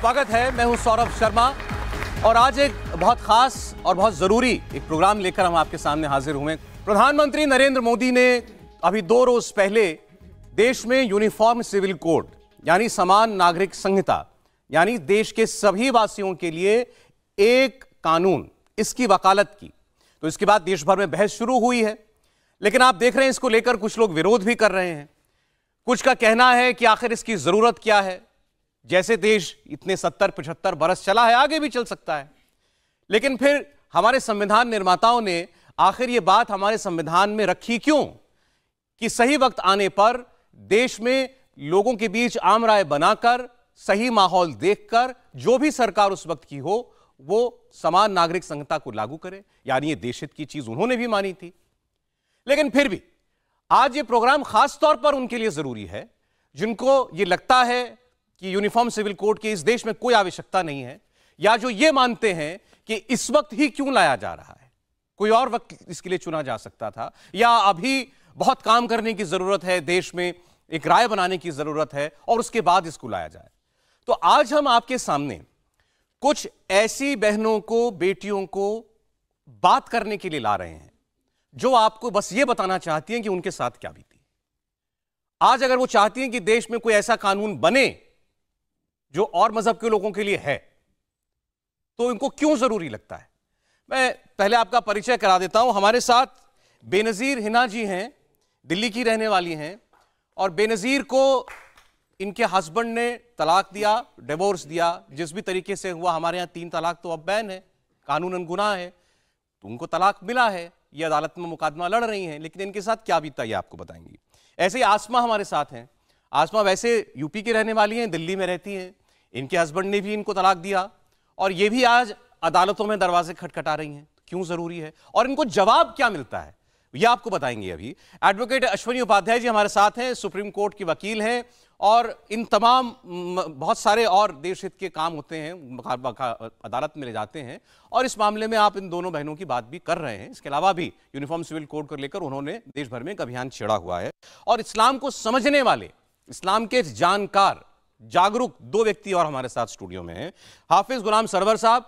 स्वागत है। मैं हूं सौरभ शर्मा और आज एक बहुत खास और बहुत जरूरी एक प्रोग्राम लेकर हम आपके सामने हाजिर हुए। प्रधानमंत्री नरेंद्र मोदी ने अभी 2 रोज पहले देश में यूनिफॉर्म सिविल कोड यानी समान नागरिक संहिता यानी देश के सभी वासियों के लिए एक कानून, इसकी वकालत की। तो इसके बाद देश भर में बहस शुरू हुई है, लेकिन आप देख रहे हैं इसको लेकर कुछ लोग विरोध भी कर रहे हैं। कुछ का कहना है कि आखिर इसकी जरूरत क्या है, जैसे देश इतने 70-75 बरस चला है, आगे भी चल सकता है। लेकिन फिर हमारे संविधान निर्माताओं ने आखिर ये बात हमारे संविधान में रखी क्यों कि सही वक्त आने पर देश में लोगों के बीच आम राय बनाकर, सही माहौल देखकर जो भी सरकार उस वक्त की हो वो समान नागरिक संहिता को लागू करे। यानी ये देशहित की चीज उन्होंने भी मानी थी। लेकिन फिर भी आज ये प्रोग्राम खास तौर पर उनके लिए जरूरी है जिनको ये लगता है कि यूनिफॉर्म सिविल कोड की इस देश में कोई आवश्यकता नहीं है, या जो ये मानते हैं कि इस वक्त ही क्यों लाया जा रहा है, कोई और वक्त इसके लिए चुना जा सकता था, या अभी बहुत काम करने की जरूरत है, देश में एक राय बनाने की जरूरत है और उसके बाद इसको लाया जाए। तो आज हम आपके सामने कुछ ऐसी बहनों को, बेटियों को बात करने के लिए ला रहे हैं जो आपको बस ये बताना चाहती हैं कि उनके साथ क्या बीती। आज अगर वो चाहती हैं कि देश में कोई ऐसा कानून बने जो और मजहब के लोगों के लिए है, तो इनको क्यों जरूरी लगता है। मैं पहले आपका परिचय करा देता हूं। हमारे साथ बेनजीर हिना जी हैं, दिल्ली की रहने वाली हैं, और बेनजीर को इनके हस्बैंड ने तलाक दिया, डिवोर्स दिया। जिस भी तरीके से हुआ, हमारे यहां 3 तलाक तो अब बैन है, कानूनन गुनाह है, तो उनको तलाक मिला है, ये अदालत में मुकदमा लड़ रही हैं। लेकिन इनके साथ क्या बीता ये आपको बताएंगी। ऐसे ही आसमा हमारे साथ हैं। आसमा वैसे यूपी की रहने वाली हैं, दिल्ली में रहती हैं। इनके हस्बैंड ने भी इनको तलाक दिया और ये भी आज अदालतों में दरवाजे खटखटा रही हैं। क्यों जरूरी है और इनको जवाब क्या मिलता है, ये आपको बताएंगे अभी। एडवोकेट अश्विनी उपाध्याय जी हमारे साथ हैं, सुप्रीम कोर्ट की वकील हैं, और इन तमाम बहुत सारे और देश हित के काम होते हैं, अदालत में ले जाते हैं, और इस मामले में आप इन दोनों बहनों की बात भी कर रहे हैं। इसके अलावा भी यूनिफॉर्म सिविल कोड को लेकर उन्होंने देश भर में एक अभियान छेड़ा हुआ है। और इस्लाम को समझने वाले, इस्लाम के जानकार, जागरूक 2 व्यक्ति और हमारे साथ स्टूडियो में हैं। हाफिज गुलाम सरवर साहब,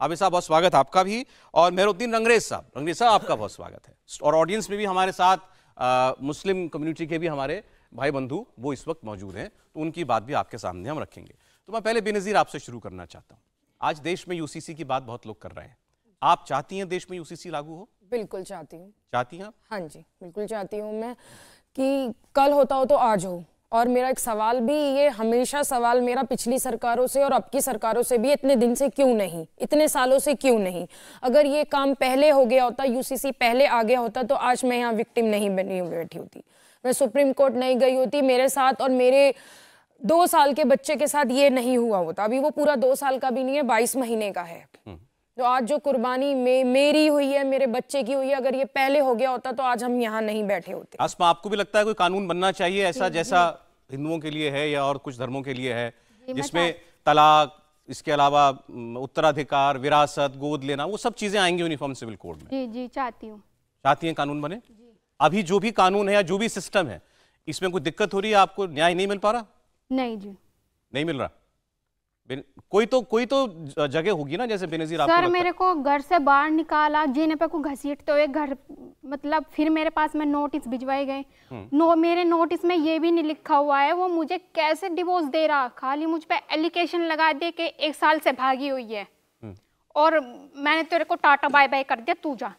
हाफिज साहब बहुत स्वागत आपका भी, और मेहरुद्दीन रंगरेज साहब आपका बहुत स्वागत है। और ऑडियंस में भी हमारे साथ मुस्लिम कम्युनिटी के भी हमारे भाई बंधु वो इस वक्त मौजूद हैं, तो उनकी बात भी आपके सामने हम रखेंगे। तो मैं पहले बेनजीर आपसे शुरू करना चाहता हूँ। आज देश में यूसीसी की बात बहुत लोग कर रहे हैं, आप चाहती हैं देश में यूसीसी लागू हो? बिल्कुल चाहती हूँ। चाहती हैं आप? हाँ जी, बिल्कुल चाहती हूँ मैं कि कल होता हो तो आज हो। और मेरा एक सवाल भी, ये हमेशा सवाल मेरा पिछली सरकारों से और अब की सरकारों से भी, इतने दिन से क्यों नहीं, इतने सालों से क्यों नहीं। अगर ये काम पहले हो गया होता, यूसीसी पहले आ गया होता, तो आज मैं यहाँ विक्टिम नहीं बनी बैठी होती, मैं सुप्रीम कोर्ट नहीं गई होती, मेरे साथ और मेरे 2 साल के बच्चे के साथ ये नहीं हुआ होता। अभी वो पूरा 2 साल का भी नहीं है, 22 महीने का है। तो आज जो कुर्बानी मेरी हुई है, मेरे बच्चे की हुई है, अगर ये पहले हो गया होता तो आज हम यहाँ नहीं बैठे होते। आसमा, आपको भी लगता है कोई कानून बनना चाहिए ऐसा जैसा हिंदुओं के लिए है या और कुछ धर्मों के लिए है, जिसमें तलाक, इसके अलावा उत्तराधिकार, विरासत, गोद लेना, वो सब चीजें आएंगी यूनिफॉर्म सिविल कोड में? जी जी, चाहती हूँ। चाहती हैं कानून बने? अभी जो भी कानून है या जो भी सिस्टम है, इसमें कोई दिक्कत हो रही है? आपको न्याय नहीं मिल पा रहा? नहीं जी, नहीं मिल रहा। कोई तो जगह होगी ना, जैसे बेनजीर आपको सर मेरे को घर से बाहर निकाला, जीने पे को घसीटते हुए घर, मतलब फिर मेरे पास में नोटिस भिजवाए गए। मेरे नोटिस में ये भी नहीं लिखा हुआ है वो मुझे कैसे डिवोर्स दे रहा, खाली मुझ पे एलिगेशन लगा दे के 1 साल से भागी हुई है और मैंने तेरे को टाटा बाय बाय कर दिया, तू जा।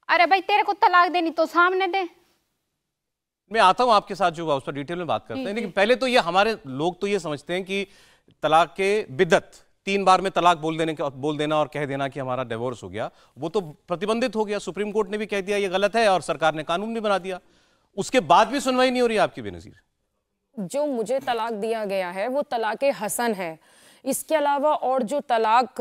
अरे भाई, तेरे को तलाक देनी तो सामने दे। मैं आता हूं आपके साथ, जो उस पर डिटेल में बात करते हैं, लेकिन पहले तो ये हमारे लोग तो ये समझते हैं कि तलाक के बिद्दत, 3 बार में तलाक बोल देना और कह देना कि हमारा डिवोर्स हो गया, वो तो प्रतिबंधित हो गया। सुप्रीम कोर्ट ने भी कह दिया ये गलत है और सरकार ने कानून भी बना दिया। उसके बाद भी सुनवाई नहीं हो रही है आपकी बेनजीर? जो मुझे तलाक दिया गया है वो तलाक हसन है। इसके अलावा और जो तलाक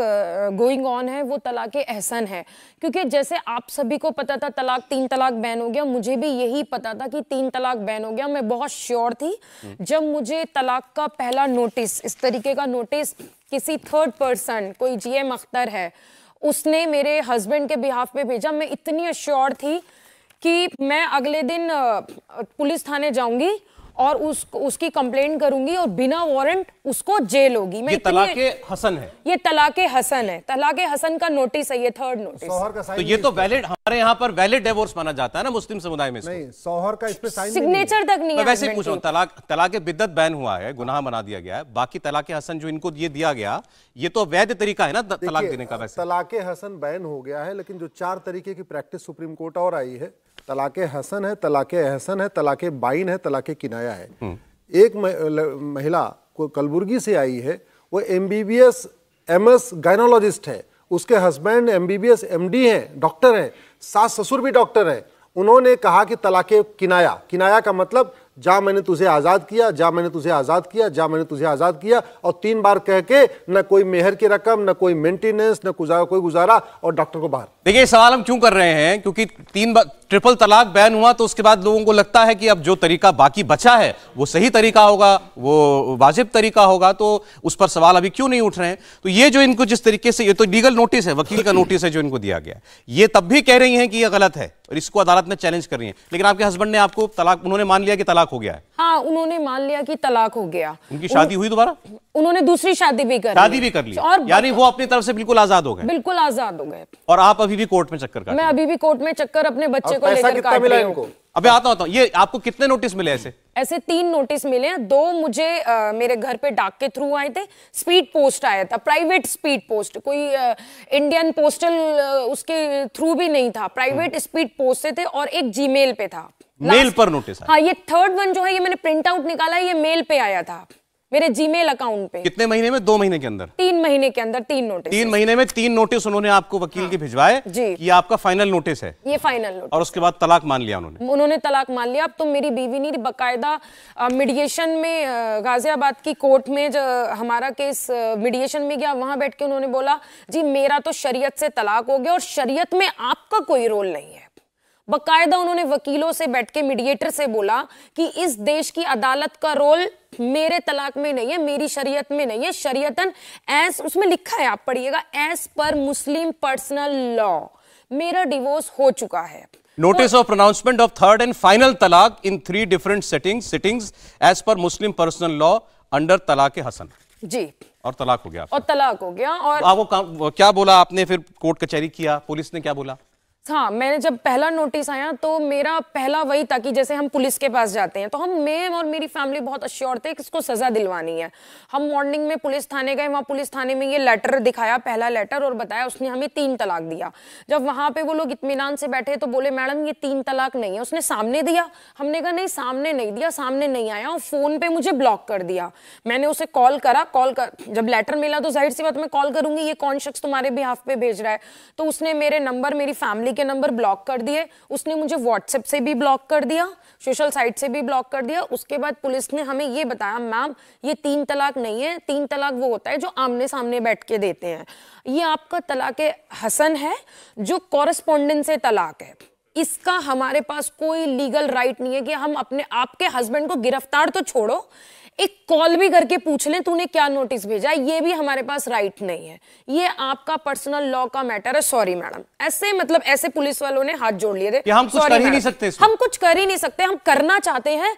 गोइंग ऑन है वो तलाक एहसन है। क्योंकि जैसे आप सभी को पता था 3 तलाक बैन हो गया, मुझे भी यही पता था कि 3 तलाक बैन हो गया। मैं बहुत श्योर थी। जब मुझे तलाक का पहला नोटिस, इस तरीके का नोटिस किसी 3rd पर्सन, कोई GM अख्तर है, उसने मेरे हस्बैंड के बिहाफ पे भेजा, मैं इतनी श्योर थी कि मैं अगले दिन पुलिस थाने जाऊंगी और उसकी कंप्लेंट करूंगी और बिना वारंट उसको जेल होगी। ये तलाके हसन है, ये तलाके हसन है, तलाके हसन का नोटिस है, ये थर्ड नोटिस। तो ये तो वैलिड, हमारे यहाँ पर वैलिड डिवोर्स माना जाता है ना मुस्लिम समुदाय में। नहीं, सोहर का इस पे साइन सिग्नेचर तक नहीं है। मैं वैसे ही पूछ रहा हूँ, तलाके बिद्दत बैन हुआ है, गुनाह बना दिया गया है, बाकी तलाके हसन जो इनको ये दिया गया, ये तो वैध तरीका है ना तलाक देने का। वैसे तलाके हसन बैन हो गया है, लेकिन जो 4 तरीके की प्रैक्टिस सुप्रीम कोर्ट और आई है, तलाके हसन है, तलाके एहसन है, तलाके बाइन है, तलाके किनाया है। एक महिला को कलबुर्गी से आई है, वो MBBS MS गायनोलॉजिस्ट है, उसके हस्बैंड MBBS MD हैं, डॉक्टर हैं, सास ससुर भी डॉक्टर हैं। उन्होंने कहा कि तलाके किनाया, किनाया का मतलब जा मैंने तुझे आजाद किया, जा मैंने तुझे आजाद किया, जा मैंने तुझे आजाद किया, और 3 बार कह के न कोई मेहर की रकम, न कोई मेंटेनेंस, न कोई गुजारा, और डॉक्टर को बाहर। देखिए सवाल हम क्यों कर रहे हैं, क्योंकि 3 बार ट्रिपल तलाक बैन हुआ तो उसके बाद लोगों को लगता है कि अब जो तरीका बाकी बचा है वो सही तरीका होगा, वो वाजिब तरीका होगा, तो उस पर सवाल अभी क्यों नहीं उठ रहे हैं। तो ये जो इनको जिस तरीके से, ये तो लीगल नोटिस है, वकील का नोटिस है जो इनको दिया गया, ये तब भी कह रही हैं कि ये गलत है और इसको अदालत में चैलेंज कर रही हैं, लेकिन आपके हस्बैंड ने आपको तलाक, उन्होंने मान लिया कि तलाक हो गया है। हाँ, उन्होंने मान लिया कि तलाक हो गया। उनकी शादी हुई दोबारा, उन्होंने दूसरी शादी भी कर ली और यानी वो अपनी तरफ से बिल्कुल आजाद हो गए। बिल्कुल आजाद हो गए। और आप अभी भी कोर्ट में चक्कर काट, मैं अभी भी कोर्ट में चक्कर अपने बच्चे को लेकर काट रही हूं। अबे आता हूं, ये आपको कितने नोटिस मिले ऐसे? ऐसे 3 नोटिस मिले हैं। 2 मुझे मेरे घर पे डाक के थ्रू आए थे, स्पीड पोस्ट आया था, प्राइवेट स्पीड पोस्ट, कोई इंडियन पोस्टल उसके थ्रू भी नहीं था, प्राइवेट स्पीड पोस्ट से थे, और एक जीमेल पे था, मेल पर नोटिस। हाँ, ये थर्ड वन जो है, ये मैंने प्रिंट आउट निकाला है, ये मेल पे आया था मेरे जीमेल अकाउंट पे। कितने महीने में? 2 महीने के अंदर? 3 महीने के अंदर 3 नोटिस। 3 महीने में 3 नोटिस उन्होंने आपको वकील के भिजवाए जी, ये आपका फाइनल नोटिस है। ये फाइनल नोटिस। और उसके बाद तलाक मान लिया उन्होंने तलाक मान लिया। अब तो मेरी बीवी ने बकायदा मीडिएशन में, गाजियाबाद की कोर्ट में जो हमारा केस मीडिएशन में गया, वहां बैठ के उन्होंने बोला जी मेरा तो शरीयत से तलाक हो गया और शरीयत में आपका कोई रोल नहीं है। बकायदा उन्होंने वकीलों से बैठ के, मीडिएटर से बोला कि इस देश की अदालत का रोल मेरे तलाक में नहीं है, मेरी शरीयत में नहीं है। शरीयतन एज, उसमें लिखा है, आप पढ़िएगा, एज पर मुस्लिम पर्सनल लॉ मेरा डिवोर्स हो चुका है। Notice of pronouncement of third and final तलाक इन 3 डिफरेंट सिटिंग्स एज पर मुस्लिम पर्सनल लॉ अंडर तलाक हसन जी, और तलाक हो गया। और तलाक हो गया। और आपको क्या बोला आपने? फिर कोर्ट कचहरी किया, पुलिस ने क्या बोला? हाँ, मैंने जब पहला नोटिस आया तो मेरा पहला वही था कि जैसे हम पुलिस के पास जाते हैं तो मैं और मेरी फैमिली बहुत अश्योर थे कि इसको सजा दिलवानी है। हम मॉर्निंग में पुलिस थाने गए, वहाँ पुलिस थाने में ये लेटर दिखाया, पहला लेटर, और बताया उसने हमें 3 तलाक दिया। जब वहाँ पे वो लोग इत्मीनान से बैठे तो बोले मैडम ये 3 तलाक नहीं है, उसने सामने दिया। हमने कहा नहीं, सामने नहीं दिया, सामने नहीं आया, और फोन पे मुझे ब्लॉक कर दिया। मैंने उसे कॉल करा, जब लेटर मिला तो जाहिर सी बात मैं कॉल करूंगी, ये कौन शख्स तुम्हारे बिहाफ पे भेज रहा है। तो उसने मेरे नंबर, मेरी फैमिली के नंबर ब्लॉक कर दिए। उसने मुझे व्हाट्सएप से भी ब्लॉक कर दिया, सोशल साइट से भी ब्लॉक कर दिया। उसके बाद पुलिस ने हमें ये बताया मैम ये 3 तलाक नहीं है, 3 तलाक वो होता है जो आमने सामने बैठ के देते हैं। ये आपका तलाक हसन है जो कॉरेस्पॉन्डेंस से तलाक है। इसका हमारे पास कोई लीगल राइट नहीं है कि हम अपने आपके हस्बैंड को गिरफ्तार तो छोड़ो, एक कॉल भी करके पूछ लें तूने क्या नोटिस भेजा, ये भी हमारे पास राइट नहीं है। ये आपका पर्सनल लॉ का मैटर है। सॉरी मैडम, ऐसे मतलब ऐसे पुलिस वालों ने हाथ जोड़ लिए थे कि हम कुछ कर ही नहीं सकते, हम कुछ कर ही नहीं सकते, हम करना चाहते हैं।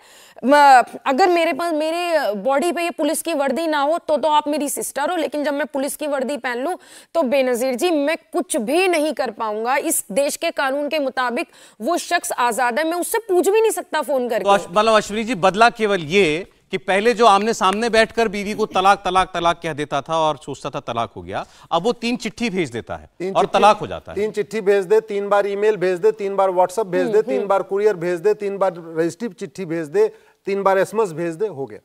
अगर मेरे पास, मेरे बॉडी पे ये पुलिस की वर्दी ना हो तो आप मेरी सिस्टर हो, लेकिन जब मैं पुलिस की वर्दी पहन लूं तो बेनजीर जी मैं कुछ भी नहीं कर पाऊंगा। इस देश के कानून के मुताबिक वो शख्स आजाद है, मैं उससे पूछ भी नहीं सकता फोन करके। तो मतलब अश्विनी जी, बदला केवल ये कि पहले जो आमने सामने बैठकर बीवी को तलाक तलाक तलाक कह देता था और सोचता था तलाक हो गया, अब वो 3 चिट्ठी भेज देता है और तलाक हो जाता है। 3 चिट्ठी भेज दे, 3 बार ईमेल भेज दे, 3 बार व्हाट्सएप भेज दे, 3 बार कुरियर भेज दे, 3 बार रजिस्ट्री चिट्ठी भेज दे, 3 बार एसएमएस भेज दे, हो गया।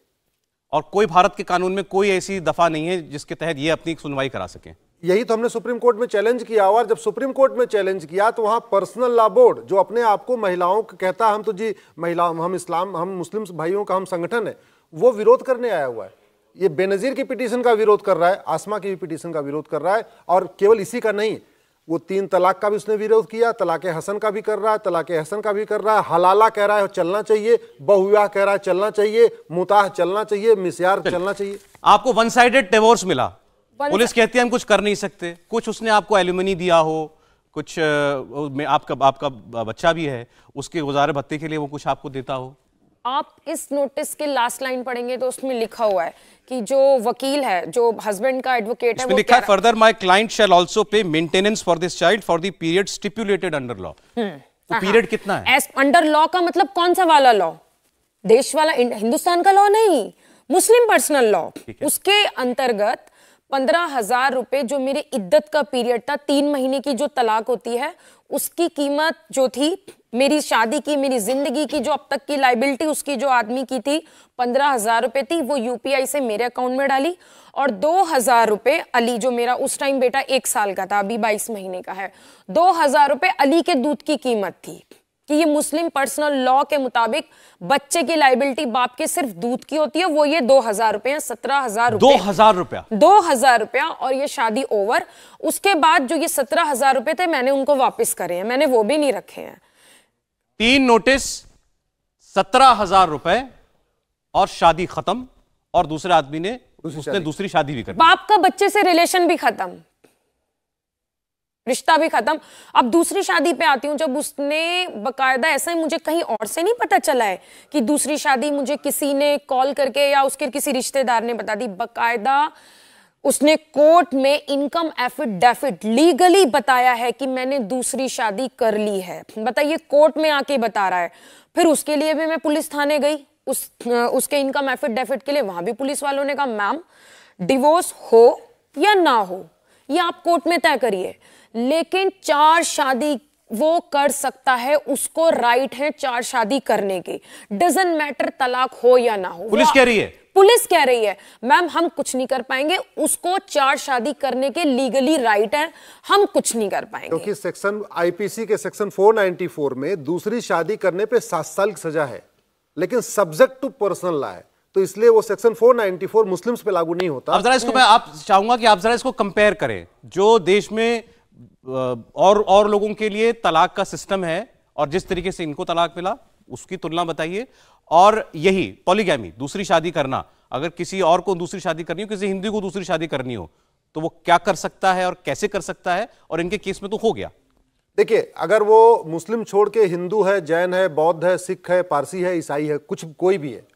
और कोई भारत के कानून में कोई ऐसी दफा नहीं है जिसके तहत ये अपनी सुनवाई करा सके। यही तो हमने सुप्रीम कोर्ट में चैलेंज किया, और जब सुप्रीम कोर्ट में चैलेंज किया तो वहां पर्सनल लॉ बोर्ड जो अपने आप को महिलाओं को कहता है हम तो जी महिला, हम इस्लाम, हम मुस्लिम भाइयों का हम संगठन है, वो विरोध करने आया हुआ है। ये बेनजीर की पिटीशन का विरोध कर रहा है, आसमा की भी पिटीशन का विरोध कर रहा है, और केवल इसी का नहीं, वो 3 तलाक का भी उसने विरोध किया, तलाक हसन का भी कर रहा है, तलाक हसन का भी कर रहा है, हलाला कह रहा है चलना चाहिए, बहुविवाह कह रहा है चलना चाहिए, मुताह चलना चाहिए, मिस्यार चलना चाहिए। आपको 1 साइडेड डिवोर्स मिला, पुलिस कहती है हम कुछ कर नहीं सकते, कुछ उसने आपको एलिमनी दिया हो, कुछ आपका बच्चा भी है, उसके गुजारे भत्ते के लिए वो कुछ आपको देता हो, आप इस नोटिस के लास्ट लाइन पढ़ेंगे तो उसमें लिखा हुआ है कि जो वकील है, जो हस्बैंड का एडवोकेट है, वो लिखा है further my client shall also pay maintenance for this child for the period stipulated under law. तो पीरियड कितना है? अंडर लॉ का मतलब कौन सा वाला लॉ? देश वाला, हिंदुस्तान का लॉ नहीं, मुस्लिम पर्सनल लॉ। उसके अंतर्गत 15,000 रुपए जो मेरे इद्दत का पीरियड था, 3 महीने की जो तलाक होती है, उसकी कीमत जो थी, मेरी शादी की, मेरी जिंदगी की जो अब तक की लाइबिलिटी उसकी जो आदमी की थी 15,000 रुपए थी, वो यूपीआई से मेरे अकाउंट में डाली। और 2,000 रुपए अली, जो मेरा उस टाइम बेटा 1 साल का था, अभी 22 महीने का है, 2,000 रुपए अली के दूध की कीमत थी। कि ये मुस्लिम पर्सनल लॉ के मुताबिक बच्चे की लाइबिलिटी बाप के सिर्फ दूध की होती है, वो ये 2,000 रुपए हैं, 17,000 रुपए, 2,000 रुपया, 2,000 रुपया। और ये शादी ओवर। उसके बाद जो ये 17,000 रुपए थे, मैंने उनको वापस करे हैं, मैंने वो भी नहीं रखे हैं। 3 नोटिस, 17,000 रुपए और शादी खत्म। और दूसरे आदमी ने उसने दूसरी शादी भी कर दी। बाप का बच्चे से रिलेशन भी खत्म, रिश्ता भी खत्म। अब दूसरी शादी पे आती हूँ, जब उसने बकायदा, ऐसा है मुझे कहीं और से नहीं पता चला है कि दूसरी शादी मुझे किसी ने कॉल करके या उसके किसी रिश्तेदार ने बता दी, बकायदा उसने कोर्ट में इनकम एफिडेविट लीगली बताया है कि मैंने दूसरी शादी कर ली है। बताइए, कोर्ट में आके बता रहा है। फिर उसके लिए भी मैं पुलिस थाने गई, उसके इनकम एफिडेविट के लिए। वहां भी पुलिस वालों ने कहा, मैम डिवोर्स हो या ना हो ये आप कोर्ट में तय करिए, लेकिन 4 शादी वो कर सकता है, उसको राइट है 4 शादी करने की, डजंट मैटर तलाक हो या ना हो। पुलिस कह रही है, पुलिस कह रही है मैम हम कुछ नहीं कर पाएंगे, उसको 4 शादी करने के लीगली राइट है, हम कुछ नहीं कर पाएंगे। क्योंकि सेक्शन आईपीसी के सेक्शन 494 में दूसरी शादी करने पे 7 साल की सजा है, लेकिन सब्जेक्ट टू पर्सनल लॉ है, तो इसलिए वो सेक्शन 494 मुस्लिम्स पे लागू नहीं होता। अब जरा इसको मैं आप चाहूंगा कि आप जरा इसको कंपेयर करें, जो देश में और लोगों के लिए तलाक का सिस्टम है और जिस तरीके से इनको तलाक मिला, उसकी तुलना बताइए। और यही पॉलीगैमी, दूसरी शादी करना, अगर किसी और को दूसरी शादी करनी हो, किसी हिंदू को दूसरी शादी करनी हो, तो वो क्या कर सकता है और कैसे कर सकता है? और इनके केस में तो हो गया। देखिए, अगर वो मुस्लिम छोड़ के हिंदू है, जैन है, बौद्ध है, सिख है, पारसी है, ईसाई है, कुछ कोई भी है,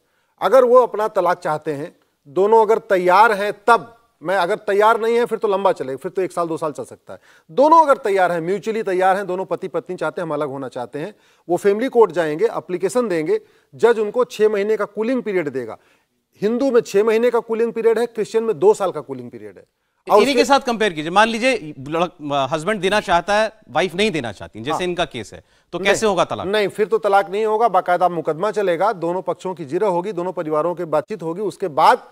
अगर वो अपना तलाक चाहते हैं, दोनों अगर तैयार हैं तब, मैं अगर तैयार नहीं है फिर तो लंबा चलेगा, फिर तो 1 साल 2 साल चल सकता है। दोनों अगर तैयार हैं, म्यूचुअली तैयार हैं, दोनों पति पत्नी चाहते हैं हम अलग होना चाहते हैं, वो फैमिली कोर्ट जाएंगे, एप्लीकेशन देंगे, जज उनको 6 महीने का कूलिंग पीरियड देगा। हिंदू में 6 महीने का कूलिंग पीरियड है, क्रिश्चियन में 2 साल का कूलिंग पीरियड है। इन्हीं के साथ कंपेयर कीजिए, मान लीजिए हस्बैंड देना चाहता है, वाइफ नहीं देना चाहती, जैसे इनका केस है, तो कैसे होगा तलाक? नहीं, फिर तो तलाक नहीं होगा, बाकायदा मुकदमा चलेगा, दोनों पक्षों की जिरह होगी, दोनों परिवारों की बातचीत होगी। उसके बाद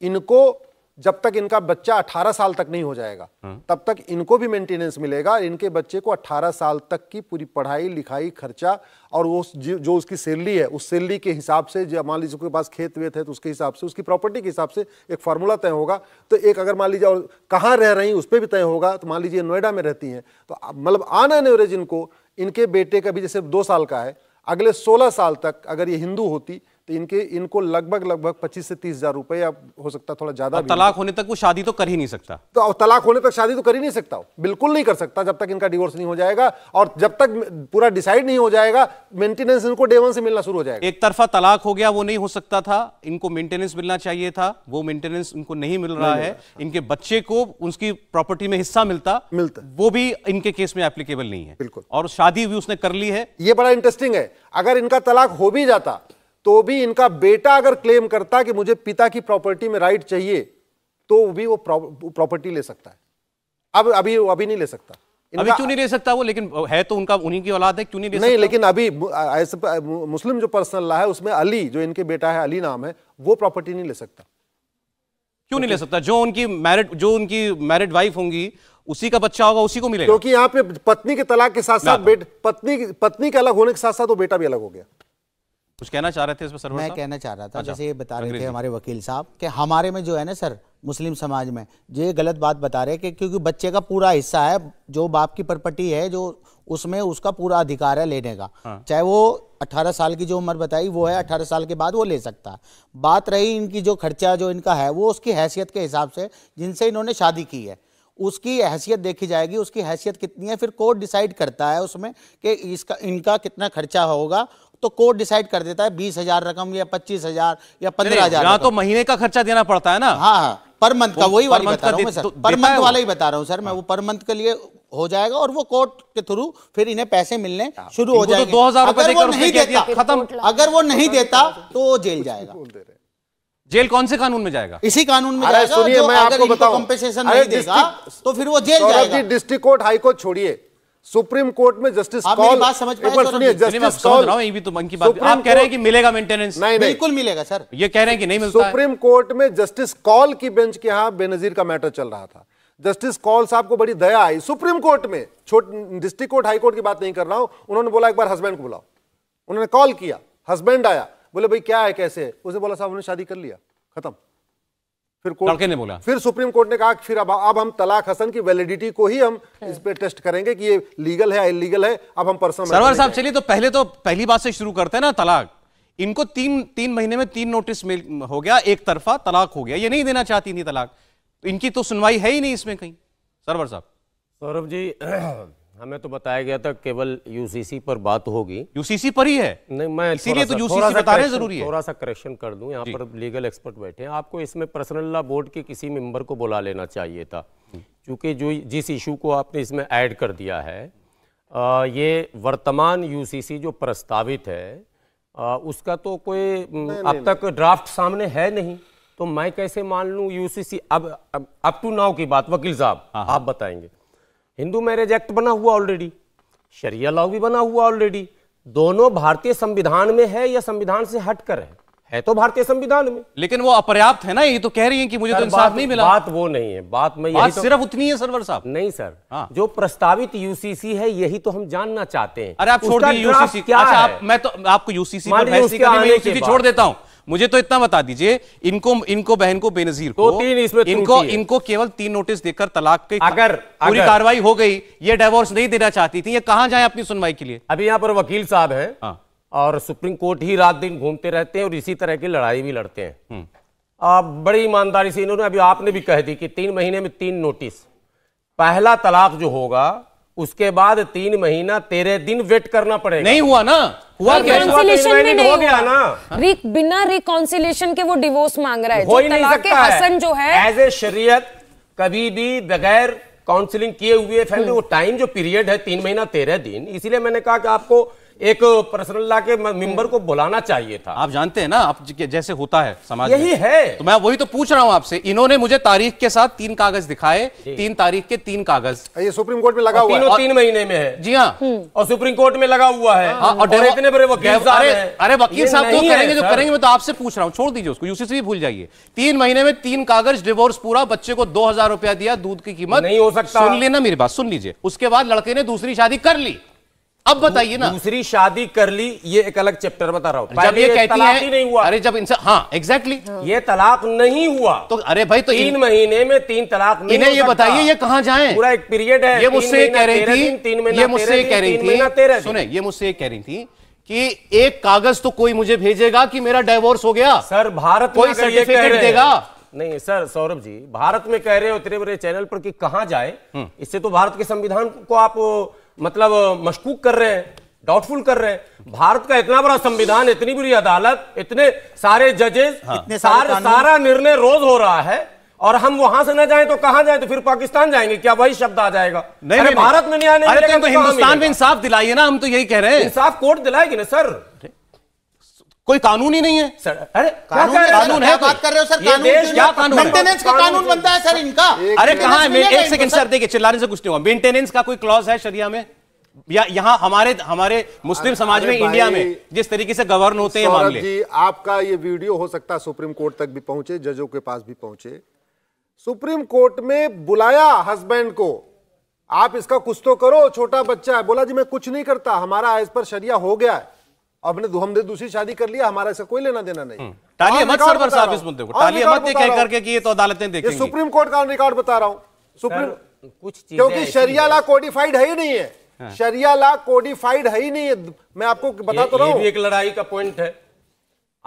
इनको, जब तक इनका बच्चा 18 साल तक नहीं हो जाएगा, तब तक इनको भी मेंटेनेंस मिलेगा। इनके बच्चे को 18 साल तक की पूरी पढ़ाई लिखाई खर्चा, और वो जो उसकी सैलरी है, उस सैलरी के हिसाब से, जो मान लीजिए उसके पास खेत वेत है तो उसके हिसाब से, उसकी प्रॉपर्टी के हिसाब से एक फार्मूला तय होगा। तो एक अगर मान लीजिए, और कहाँ रह रही उस पर भी तय होगा। तो मान लीजिए नोएडा में रहती हैं, तो मतलब ऑन एन एवरेज इनको, इनके बेटे का भी जैसे 2 साल का है, अगले 16 साल तक अगर ये हिंदू होती तो इनको लगभग 25 से 30 हजार रुपए, या हो सकता थोड़ा ज्यादा। तलाक होने तक वो शादी तो कर ही नहीं सकता। तो तलाक होने तक शादी तो कर ही नहीं सकता, बिल्कुल नहीं कर सकता, जब तक इनका डिवोर्स नहीं हो जाएगा और जब तक पूरा डिसाइड नहीं हो जाएगा। मेंटेनेंस इनको डे 1 से मिलना शुरू हो जाएगा। एक तरफा तलाक हो गया, वो नहीं हो सकता था, इनको मेंटेनेंस मिलना चाहिए था, वो मेंटेनेंस इनको नहीं मिल रहा है। इनके बच्चे को उसकी प्रॉपर्टी में हिस्सा मिलता, वो भी इनके केस में एप्लीकेबल नहीं है। बिल्कुल। और शादी भी उसने कर ली है। ये बड़ा इंटरेस्टिंग है, अगर इनका तलाक हो भी जाता तो भी इनका बेटा अगर क्लेम करता कि मुझे पिता की प्रॉपर्टी में राइट चाहिए, तो भी वो प्रॉपर्टी ले सकता है। अभी नहीं ले सकता। अभी क्यों नहीं ले सकता वो? लेकिन है तो उनका, उन्हीं की औलाद है, क्यों नहीं ले सकता? नहीं, लेकिन अभी ऐसे मुस्लिम जो पर्सनल लॉ है उसमें अली, जो इनके बेटा है, अली नाम है, वो प्रॉपर्टी नहीं ले सकता। क्यों नहीं ले सकता? जो उनकी मैरिड वाइफ होंगी, उसी का बच्चा होगा, उसी को मिलेगा। क्योंकि यहाँ पे पत्नी के तलाक के साथ साथ पत्नी के अलग होने के साथ साथ वो बेटा भी अलग हो गया। कुछ कहना चाह रहे थे इसमें? मैं कहना चाह रहा था, जैसे ये बता रहे थे हमारे वकील साहब कि हमारे में जो है ना सर, मुस्लिम समाज में ये गलत बात बता रहे हैं कि क्योंकि बच्चे का पूरा हिस्सा है, जो बाप की प्रॉपर्टी है, जो उसमें उसका पूरा अधिकार है लेने का। चाहे वो 18 साल की जो उम्र बताई वो है, 18 साल के बाद वो ले सकता है। बात रही इनकी जो खर्चा जो इनका है, वो उसकी हैसियत के हिसाब से जिनसे इन्होंने शादी की है उसकी हैसियत देखी जाएगी। उसकी हैसियत कितनी है फिर कोर्ट डिसाइड करता है उसमें कि इनका कितना खर्चा होगा, तो कोर्ट डिसाइड कर देता है 20,000 रकम या 25,000 या 15,000। यहाँ तो महीने का खर्चा देना पड़ता है ना। हाँ, पर मंथ का, वही वाली बता रहा हूँ मैं सर, पर देता है मंथ वो। वाला ही बता रहा हूँ सर मैं, वो पर मंथ के लिए हो जाएगा और वो कोर्ट के थ्रू फिर इन्हें पैसे मिलने शुरू हो इनको तो जाएंगे। 2,000 रुपए अगर वो देकर नहीं उसने कह दिया, देता, खत्म। अगर वो नहीं देता तो वो जेल जाएगा। जेल कौन से कानून में जाएगा? इसी कानून में अरे जाएगा। सुनिए, जो मैं अगर आपको इनको बताऊं, कंपेंसेशन अरे नहीं देगा तो फिर वो जेल सौरभ जाएगा। जी, डिस्ट्रिक्ट कोर्ट, हाई कोर्ट छोड़िए, सुप्रीम कोर्ट में जस्टिस आप मेरी कॉल, बात समझ पाए एक बार सौरभ सुनिए, जी? नहीं, मैं जस्टिस समझ कॉल, रहा हूँ, ये भी तो मन की बात। आप कह रहे हैं कि मिलेगा मेंटेनेंस, नहीं नहीं, बिल्कुल मिलेगा सर। ये कह रहे हैं कि नहीं मिलता है। सुप्रीम कोर्ट में जस्टिस कॉल की बेंच के यहां बेनजीर का मैटर चल रहा था। जस्टिस कॉल साहब को बड़ी दया आई सुप्रीम कोर्ट में, डिस्ट्रिक्ट कोर्ट हाई कोर्ट की बात नहीं कर रहा हूं, उन्होंने बोला एक बार हस्बैंड को बुलाओ। उन्होंने कॉल किया, हस्बैंड आया, बोले भाई क्या है कैसे है, उसे बोला साहब उन्होंने शादी कर लिया, खत्म। फिर लड़के ने बोला, फिर सुप्रीम कोर्ट ने कहा कि फिर अब हम तलाक हसन की वैलिडिटी को ही हम इस पे टेस्ट करेंगे कि ये लीगल है इलीगल है। अब हम पर्सनल सरवर साहब चलिए, तो पहली बात से शुरू करते हैं ना, तलाक। इनको तीन महीने में 3 नोटिस हो गया, एक तरफा तलाक हो गया, ये नहीं देना चाहती थी तलाक, तो इनकी तो सुनवाई है ही नहीं इसमें कहीं। सरवर साहब। सौरभ जी, हमें तो बताया गया था केवल यूसीसी पर बात होगी। यूसीसी पर ही है? नहीं, मैं इसीलिए तो यूसीसी बता रहे हैं, जरूरी है। थोड़ा सा करेक्शन कर दूं, यहाँ पर लीगल एक्सपर्ट बैठे हैं, आपको इसमें पर्सनल लॉ बोर्ड के किसी मेंबर को बुला लेना चाहिए था, क्योंकि जिस इशू को आपने इसमें ऐड कर दिया है, ये वर्तमान यूसीसी जो प्रस्तावित है, उसका तो कोई अब तक ड्राफ्ट सामने है नहीं, तो मैं कैसे मान लूं यूसीसी। अब टू नाउ की बात वकील साहब आप बताएंगे। हिंदू मैरिज एक्ट बना हुआ ऑलरेडी, शरिया लॉ भी बना हुआ ऑलरेडी, दोनों भारतीय संविधान में है या संविधान से हटकर है तो भारतीय संविधान में, लेकिन वो अपर्याप्त है ना, ये तो कह रही हैं कि मुझे तो इंसाफ नहीं मिला। बात वो नहीं है, बात मैं यही तो, सिर्फ उतनी है सरवर साहब। नहीं सर, हाँ। जो प्रस्तावित यूसीसी है यही तो हम जानना चाहते हैं। अरे आप छोड़ उसका दीजिए ड्राफ्ट यूसीसी, क्या अच्छा है? मैं तो आपको यूसीसी मान पर लीजिए बहस नहीं उसके करनी, मैं आने के यूसीसी बाद। छोड़ देता हूं। मुझे तो इतना बता दीजिए, इनको बेहन को, बेनजीर को, तो 3 इसमें इनको केवल 3 नोटिस देकर तलाक की अगर पूरी कार्रवाई हो गई, ये डिवोर्स नहीं देना चाहती थी, ये कहां जाए अपनी सुनवाई के लिए? अभी यहाँ पर वकील साहब हैं, हाँ। और सुप्रीम कोर्ट ही रात दिन घूमते रहते हैं और इसी तरह की लड़ाई भी लड़ते हैं। बड़ी ईमानदारी से इन्होंने, अभी आपने भी कह दी कि 3 महीने में 3 नोटिस, पहला तलाक जो होगा उसके बाद 3 महीना 13 दिन वेट करना पड़ेगा। नहीं हुआ ना, हुआ क्या? रिकॉन्सिलेशन में नहीं हो गया ना, बिना रिकॉन्सिलेशन के वो डिवोर्स मांग रहा है। हो ही नहीं तलाक सकता है। हसन जो है, एज ए शरीयत कभी भी बगैर काउंसलिंग किए हुए फैमिली, वो टाइम जो पीरियड है 3 महीना 13 दिन, इसीलिए मैंने कहा कि आपको एक पर्सनल लॉ के मेंबर को बुलाना चाहिए था। आप जानते हैं ना, आप जैसे होता है समाज यही में, है। तो मैं वही तो पूछ रहा हूं आपसे। इन्होंने मुझे तारीख के साथ 3 कागज दिखाए, 3 तारीख के 3 कागज, ये सुप्रीम कोर्ट में लगा हुआ है। तीनों 3 महीने में है जी हाँ, और सुप्रीम कोर्ट में लगा हुआ है। हाँ, और इतने बड़े वकील साहब हैं। अरे वकील ये साहब तो नहीं है, करेंगे जो सर। करेंगे, मैं तो आपसे पूछ रहा हूं, छोड़ दीजिए उसको, यूसीसी भी भूल जाइए। 3 महीने में 3 कागज, डिवोर्स पूरा, बच्चे को 2,000 रुपया दिया, दूध की कीमत नहीं हो सकता। सुन लेना मेरी बात, सुन लीजिए। उसके बाद लड़के ने दूसरी शादी कर ली। अब बताइए ना, दूसरी शादी कर ली, ये एक अलग चैप्टर बता रहा हूं। जब पहले ये कहती तलाक है, ही नहीं हुआ। अरे जब इनसे, हाँ एग्जैक्टली, ये तलाक नहीं हुआ तो अरे भाई, तो 3 महीने में 3 तलाक नहीं इन्हें हो ये सकता। बताइए ये कहां जाएं? पूरा एक पीरियड है। ये मुझसे ये कह रही थी, ये मुझसे कह रही थी, सुने, ये मुझसे ये कह रही थी कि एक कागज तो कोई मुझे भेजेगा कि मेरा डिवोर्स हो गया। सर भारत में कोई अगर ये कह सर्टिफिकेट रहे हैं- देगा? नहीं सर, सौरभ जी, भारत में कह रहे हो इतने बड़े चैनल पर कि कहां जाए, इससे तो भारत के संविधान को आप मतलब मशकूक कर रहे हैं, डाउटफुल कर रहे हैं। भारत का इतना बड़ा संविधान, इतनी बड़ी अदालत, इतने सारे जजेस, इतने सारे कानून, सारा निर्णय रोज हो रहा है, और हम वहां से न जाएं तो कहां जाएं? तो फिर पाकिस्तान जाएंगे क्या? वही शब्द आ जाएगा। नहीं, अरे नहीं, भारत में न्याय नहीं अरे मिलेगा तो तो कहां हिंदुस्तान में मिलेगा? इंसाफ दिलाइए ना, हम तो यही कह रहे हैं। इंसाफ कोर्ट दिलाएगी ना सर। कोई कानून ही नहीं है सर अरे कानून क्या कह रहे हैं? कानून है क्या कोई? बात कर रहे हो सर? ये कानून देश क्यों क्या नहीं? कानून है? मेंटेनेंस का कानून बनता है सर इनका। अरे कहां है? मिलेगा एक इनको सेकंड सर। सर, देखिए चिल्लाने से कुछ नहीं होगा। मेंटेनेंस का कोई क्लॉज है शरिया में, या यहाँ हमारे मुस्लिम समाज में, अरे इंडिया भाई, में जिस तरीके से गवर्न होते हैं सौरभ मामले? जी, आपका ये वीडियो हो सकता है सुप्रीम कोर्ट तक भी पहुंचे, जजों के पास भी पहुंचे। सुप्रीम कोर्ट में बुलाया हस्बैंड को, आप इसका कुछ तो करो, छोटा बच्चा है। बोला जी मैं कुछ नहीं करता, हमारा इस पर शरिया हो गया है, हमने दूसरी शादी कर लिया, हमारा इसका कोई लेना देना नहीं। टालिए और मत रिकॉर्ड सरवर बता साहब रहा इस हूं। मुद्दे को, और टालिए रिकॉर्ड मत ये बता कह रहा करके कि ये तो अदालतें हूं। ये देखेंगी। सुप्रीम कोर्ट का रिकॉर्ड बता रहा हूं। सुप्रीम, कुछ चीजें क्योंकि ऐसी शरिया हैं। लॉ कोडिफाइड है ही नहीं है। शरिया लॉ कोडिफाइड है ही नहीं है। मैं आपको बता तो रहा ये हूं। भी एक लड़ाई का पॉइंट है।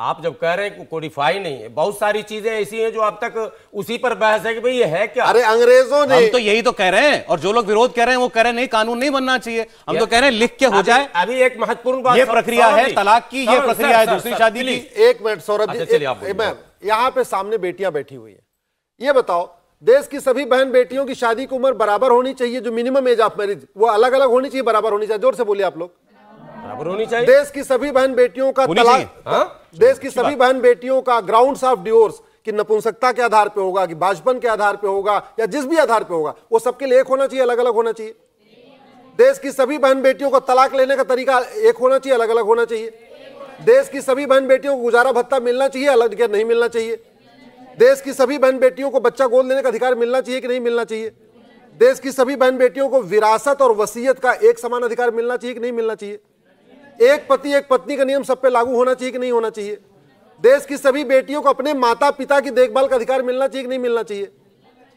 आप जब कह रहे हैं कोडिफाई नहीं है, बहुत सारी चीजें ऐसी हैं जो अब तक उसी पर बहस है कि भाई ये है क्या। अरे अंग्रेजों ने, हम तो यही तो कह रहे हैं, और जो लोग विरोध कर रहे हैं वो कह रहे हैं नहीं कानून नहीं बनना चाहिए। हम तो कह रहे हैं लिख के हो जाए। अभी एक महत्वपूर्ण बात, ये प्रक्रिया है तलाक की, ये प्रक्रिया है दूसरी शादी की। एक मिनट सौरभ जी, मैम यहाँ पे सामने बेटियां बैठी हुई है, ये बताओ देश की सभी बहन बेटियों की शादी की उम्र बराबर होनी चाहिए, जो मिनिमम एज ऑफ मैरिज वो अलग अलग होनी चाहिए, बराबर होनी चाहिए? जोर से बोलिए आप लोग। बराबर होनी चाहिए। देश की सभी बहन बेटियों का तलाक, देश की सभी बहन बेटियों का ग्राउंड्स ऑफ डिवोर्स कि नपुंसकता के आधार पे होगा, कि बाजपन के आधार पे होगा, या जिस भी आधार पे होगा, वो सबके लिए एक होना चाहिए, अलग अलग होना चाहिए? देश की सभी बहन बेटियों को तलाक लेने का तरीका एक होना चाहिए, अलग अलग होना चाहिए? देश की सभी बहन बेटियों को गुजारा भत्ता मिलना चाहिए, अलग क्या नहीं मिलना चाहिए? देश की सभी बहन बेटियों को बच्चा गोद लेने का अधिकार मिलना चाहिए कि नहीं मिलना चाहिए? देश की सभी बहन बेटियों को विरासत और वसीयत का एक समान अधिकार मिलना चाहिए कि नहीं मिलना चाहिए? एक पति एक पत्नी का नियम सब पे लागू होना चाहिए कि नहीं होना चाहिए? देश की सभी बेटियों को अपने माता पिता की देखभाल का अधिकार मिलना चाहिए कि नहीं मिलना चाहिए?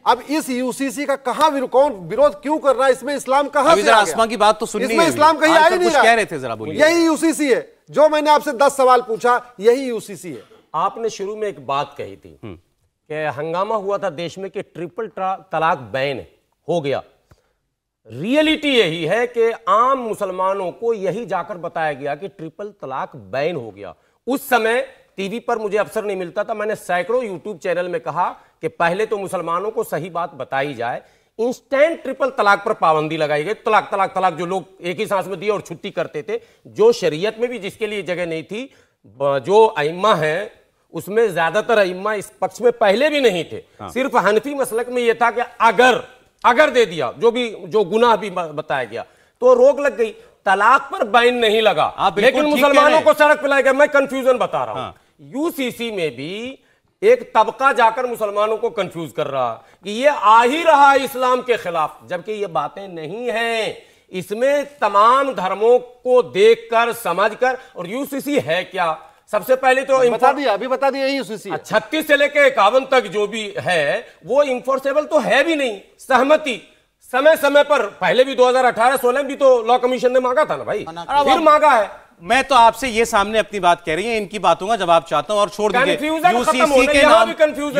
अब इस यूसीसी का कहां कौन विरोध क्यों कर रहा है? इसमें इस्लाम कहां से आ आसमा की बात तो सुननी इसमें इस्लाम कहीं आ ही नहीं रहा। कह रहे थे जरा बोलिए। यही यूसीसी है जो मैंने आपसे 10 सवाल पूछा, यही यूसीसी है। आपने शुरू में एक बात कही थी कि हंगामा हुआ था देश में कि ट्रिपल तलाक बैन हो गया। रियलिटी यही है कि आम मुसलमानों को यही जाकर बताया गया कि ट्रिपल तलाक बैन हो गया। उस समय टीवी पर मुझे अवसर नहीं मिलता था, मैंने सैकड़ों यूट्यूब चैनल में कहा कि पहले तो मुसलमानों को सही बात बताई जाए। इंस्टेंट ट्रिपल तलाक पर पाबंदी लगाई गई। तलाक तलाक तलाक जो लोग एक ही सांस में दिए और छुट्टी करते थे, जो शरीयत में भी जिसके लिए जगह नहीं थी, जो अइम्मा है उसमें ज्यादातर अइम्मा इस पक्ष में पहले भी नहीं थे। सिर्फ हनफी मसलक में यह था कि अगर दे दिया, जो गुनाह भी बताया गया तो रोक लग गई। तलाक पर बैन नहीं लगा, लेकिन मुसलमानों को सड़क पे लाया गया। मैं कंफ्यूजन बता रहा हूं। यूसीसी में भी एक तबका जाकर मुसलमानों को कंफ्यूज कर रहा कि ये आ ही रहा इस्लाम के खिलाफ, जबकि ये बातें नहीं हैं। इसमें तमाम धर्मों को देखकर समझकर, और यूसीसी है क्या? सबसे पहले तो अभी बता दिया यही यूसीसी है। 36 से लेकर 51 तक जो भी है वो इंफोर्सेबल तो है भी नहीं। सहमति समय समय पर, पहले भी 2018-16 भी तो लॉ कमीशन ने मांगा था ना भाई, फिर मांगा है। मैं तो आपसे ये सामने अपनी बात कह रही है, इनकी बातों का जवाब चाहता हूं और छोड़ दीजिए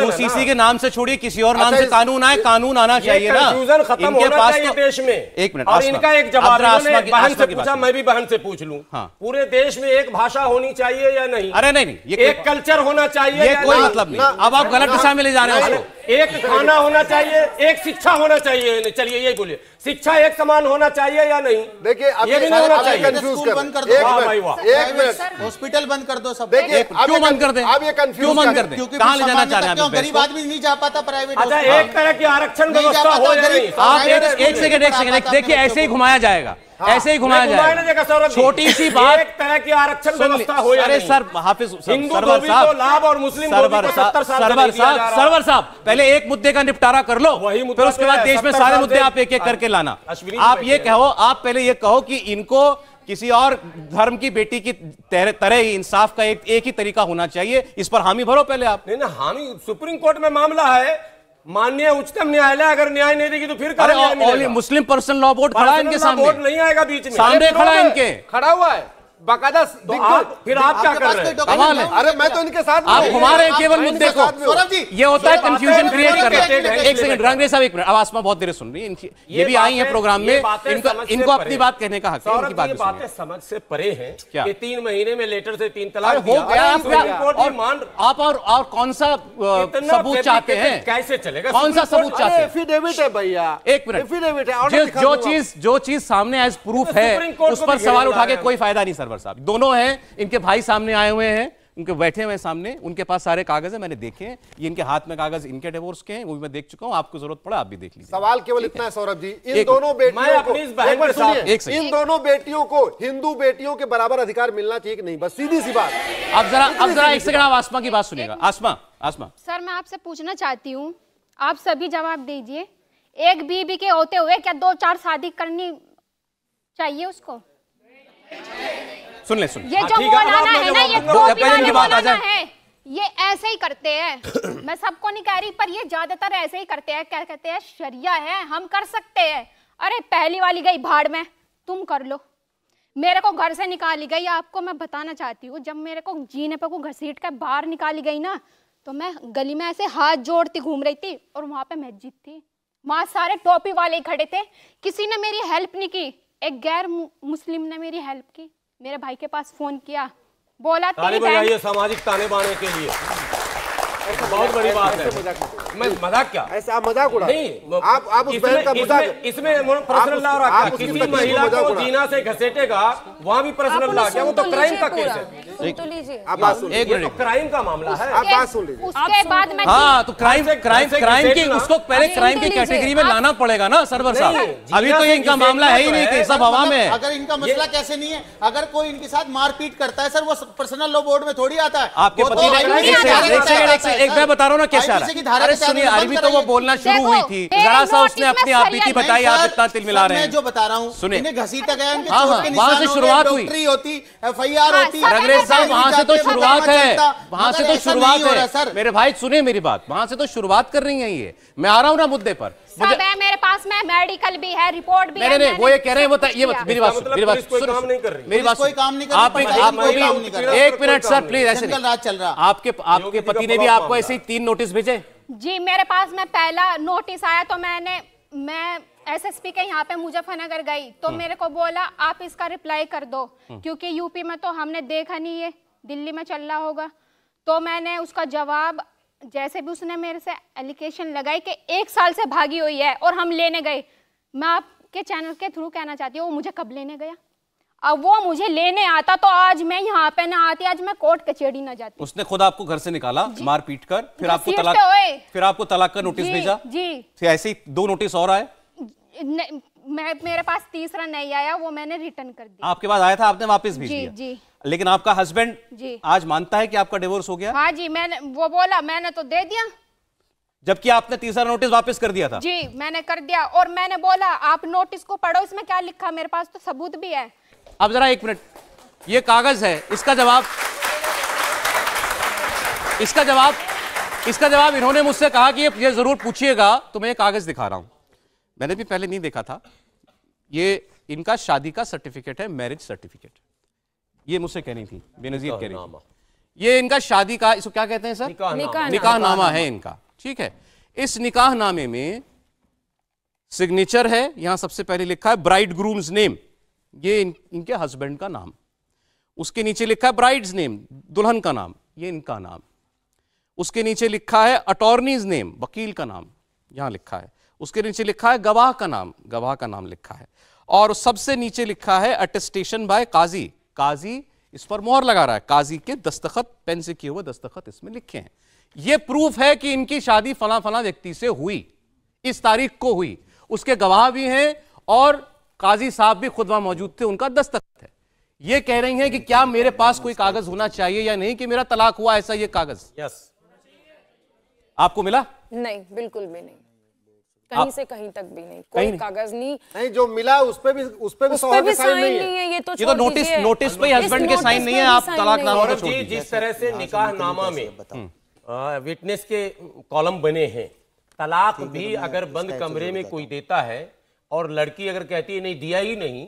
यूसीसी के नाम से छोड़िए, किसी और नाम से कानून आए, कानून आना चाहिए ना इनके पास तो। देश में एक मिनट, और इनका एक जवाब, बहन से पूछा, मैं भी बहन से पूछ लूं, पूरे देश में एक भाषा होनी चाहिए या नहीं? अरे नहीं, एक कल्चर होना चाहिए, ये कोई मतलब नहीं। अब आप गलत दिशा में ले जा रहे हो। एक खाना होना चाहिए, एक शिक्षा होना चाहिए। चलिए यही बोलिए, शिक्षा एक समान होना चाहिए या नहीं? देखिए ये भी नहीं होना चाहिए। बंद कर दो, एक मिनट, हॉस्पिटल बंद कर दो सब। देखिए क्यों बंद कर दें? आप ये क्यों बंद कर दें? क्योंकि कहां ले जाना चाह रहे हैं आप? गरीब आदमी नहीं जा पाता प्राइवेट। अच्छा, एक तरह की आरक्षण व्यवस्था हो या नहीं? आप एक सेकंड देखिए, ऐसे ही घुमाया जाएगा, ऐसे ही घुमाया जाएगा। छोटी सी बात, एक तरह की आरक्षण व्यवस्था हो या नहीं? अरे सर, हाफिज हिंदू को लाभ और मुस्लिम सरवर साहब, पहले एक मुद्दे का निपटारा कर लो, फिर उसके बाद देश में सारे मुद्दे आप एक एक करके लाना। आप ये कहो, आप पहले ये कहो कि इनको किसी और धर्म की बेटी की तरह ही इंसाफ का एक ही तरीका होना चाहिए, इस पर हामी भरो पहले आप। नहीं ना, हामी सुप्रीम कोर्ट में मामला है, माननीय उच्चतम न्यायालय अगर न्याय नहीं देगी तो फिर अरे मुस्लिम पर्सनल लॉ बोर्ड खड़ा है इनके सामने, बोर्ड नहीं आएगा बीच में, सामने खड़ा है इनके, खड़ा हुआ है बाकायदा। फिर आप क्या कर रहे हैं? कमाल है। अरे मैं तो इनके साथ, आप घुमा रहे हैं केवल मुद्दे को। सौरभ जी, ये होता है कंफ्यूजन क्रिएट करना। एक सेकंड रंगरे साहब, एक मिनट, अब आसमा बहुत देर सुन रही है, ये भी आई है प्रोग्राम में, इनको अपनी बात कहने का हक है। इनकी बातें समझ से परे हैं कि 3 महीने में लेटर से 3 तलाक हो गया। आप और कौन सा सबूत चाहते हैं? कैसे चलेगा? कौन सा सबूत चाहते हैं? एफिडेविट है भैया, एक मिनट, एफिडेविट है। जो चीज सामने एज प्रूफ है उस पर सवाल उठा के कोई फायदा नहीं। सरवर साहब दोनों हैं, इनके भाई सामने आए हुए हैं, उनके बैठे हुए सामने, उनके पास सारे कागज है, मैंने देखे हैं। ये इनके हाथ में कागज इनके डिवोर्स के हैं, वो भी मैं देख चुका हूं। आपको जरूरत पड़ा आप भी देख लीजिए। सवाल केवल इतना है सौरभ जी, इन दोनों बेटियों को, इन दोनों बेटियों को हिंदू बेटियों के बराबर अधिकार मिलना चाहिए कि नहीं? बस सीधी सी बात। अब जरा एक सेकंड, आप आसमा की बात सुनिएगा। आसमा सर, मैं आपसे पूछना चाहती हूँ, आप सभी जवाब दीजिए। एक बीबी के होते हुए क्या 2-4 शादी करनी चाहिए उसको? सुन ले। ये जो मौलाना है ना, ये मौलाना है, ये ऐसे ही करते हैं। मैं सबको नहीं कह रही, पर ये ज्यादातर ऐसे ही करते हैं। क्या कहते हैं? शरिया है, हम कर सकते हैं। अरे पहली वाली गई भाड़ में, तुम कर लो। मेरे को घर से निकाली गई। आपको मैं बताना चाहती हूँ, जब मेरे को जीने पे को घसीट कर बाहर निकाली गई ना, तो मैं गली में ऐसे हाथ जोड़ती घूम रही थी और वहां पे मस्जिद थी, वहां सारे टोपी वाले खड़े थे, किसी ने मेरी हेल्प नहीं की। एक गैर मुस्लिम ने मेरी हेल्प की, मेरे भाई के पास फोन किया, बोला ताली बजाइए सामाजिक ताने बाने के लिए, बहुत बड़ी बात है। मैं मजाक क्या, ऐसे आप मजाक उड़ा नहीं, आप उस बहन का मजाक, इसमें पर्सनल लॉ रखा, किसी महिला को जीना से घसीटेगा वहाँ भी पर्सनल लॉ क्या, वो तो क्राइम का केस है। तो लीजिए, आप बात सुन, एक मिनट, क्राइम का मामला है, आप बात सुन लीजिए। उसके बाद मैं हाँ, तो क्राइम की उसको पहले क्राइम की कैटेगरी में लाना पड़ेगा ना सरवर साहब। अभी तो ये इनका मामला है ही नहीं कि सब हवा में है। अगर इनका मसला कैसे नहीं है, अगर कोई इनके साथ मारपीट करता है सर, वो पर्सनल लॉ बोर्ड में थोड़ी आता है। आपके पति ने एक मैं बता रहा हूँ ना कैसा, अरे सुनिए, अभी तो वो बोलना शुरू हुई थी, जरा सा उसने अपनी आप बीती बताई, आप इतना तिल मिला रहे हैं। जो बता रहा हूँ, सुनिए, इन्हें घसीटा गया, इनके हाँ, चोट के वहां से निशान शुरुआत हो गए, हुई, डॉक्टरी होती, FIR होती, रंगरेज साहब वहां से तो शुरुआत है, वहां से तो शुरुआत है। सर मेरे भाई सुनिए मेरी बात, वहां से तो शुरुआत कर रही है ये। मैं आ रहा हूं ना मुद्दे पर, सब है मेरे पास में, मेडिकल भी है, रिपोर्ट भी है। नहीं, वो ये कह रहे हैं, ये मेरी बात सुन, मेरी बात कोई काम नहीं कर रही, मेरी बात कोई काम नहीं कर आप रही, एक मिनट सर प्लीज, ऐसे जंगल राज चल रहा। आपके पति ने भी आपको ऐसे ही 3 नोटिस भेजे? जी, मेरे पास में पहला नोटिस आया तो मैं SSP के यहाँ पे मुजफ्फरनगर गई, तो मेरे को बोला आप इसका रिप्लाई कर दो, क्योंकि यूपी में तो हमने देखा नहीं है, दिल्ली में चल रहा होगा। तो मैंने उसका जवाब, जैसे भी उसने मेरे से एलिगेशन लगाई कि 1 साल से भागी हुई है और हम लेने गए, मैं आपके चैनल के थ्रू कहना चाहती हूँ, वो मुझे कब लेने गया? अब वो मुझे लेने आता तो आज मैं यहाँ पे ना आती, आज मैं कोर्ट कचहरी ना जाती। उसने खुद आपको घर से निकाला मार पीट कर, फिर आपको तलाक का नोटिस भेजा? जी, फिर ऐसे ही 2 नोटिस और आए? मेरे पास तीसरा नहीं आया, वो मैंने रिटर्न कर दिया। आपके पास आया था, आपने वापस भेज दिया? जी। लेकिन आपका हस्बैंड जी आज मानता है कि आपका डिवोर्स हो गया? हाँ जी, वो बोला, मैंने तो दे दिया, जबकि आपने तीसरा नोटिस वापस कर दिया था? जी मैंने कर दिया, और मैंने बोला आप नोटिस को पढ़ो, इसमें क्या लिखा, मेरे पास तो सबूत भी है। अब जरा 1 मिनट, ये कागज है, इसका जवाब इन्होंने मुझसे कहा कि ये जरूर पूछिएगा, तो मैं ये कागज दिखा रहा हूं, मैंने भी पहले नहीं देखा था। ये इनका शादी का सर्टिफिकेट है, मैरिज सर्टिफिकेट, ये मुझसे कहनी थी, बेनजीर कह रही थी। ये इनका शादी का, इसको क्या कहते हैं सर? निकाहनामा है इनका, ठीक है। इस निकाहनामे में सिग्नेचर है, यहां सबसे पहले लिखा है ब्राइड ग्रूम्स नेम, ये इनके हस्बैंड का नाम, उसके नीचे लिखा है ब्राइड्स नेम, दुल्हन का नाम, ये इनका नाम, उसके नीचे लिखा है अटॉर्नीज नेम, वकील का नाम यहां लिखा है, उसके नीचे लिखा है गवाह का नाम लिखा है, और सबसे नीचे लिखा है अटेस्टेशन बाय काजी, काजी इस पर मोहर लगा रहा है, काजी के दस्तखत, पेन से किए हुए दस्तखत इसमें लिखे हैं। यह प्रूफ है कि इनकी शादी फला फला व्यक्ति से हुई, इस तारीख को हुई, उसके गवाह भी हैं और काजी साहब भी खुद वहां मौजूद थे, उनका दस्तखत है। ये कह रही हैं कि क्या मेरे पास कोई कागज होना चाहिए या नहीं कि मेरा तलाक हुआ, ऐसा ये कागज? यस। आपको मिला? नहीं, बिल्कुल भी नहीं, कहीं से कहीं तक भी नहीं, कोई कागज नहीं, जो मिला उस पे भी साइन नहीं है। ये तो नोटिस पे हस्बैंड के साइन नहीं है, आप तलाकनामा को छोड़ दीजिए। जिस तरह से निकाहनामा में विटनेस के कॉलम बने हैं, तलाक भी अगर बंद कमरे में कोई देता है और लड़की अगर कहती है नहीं दिया ही नहीं,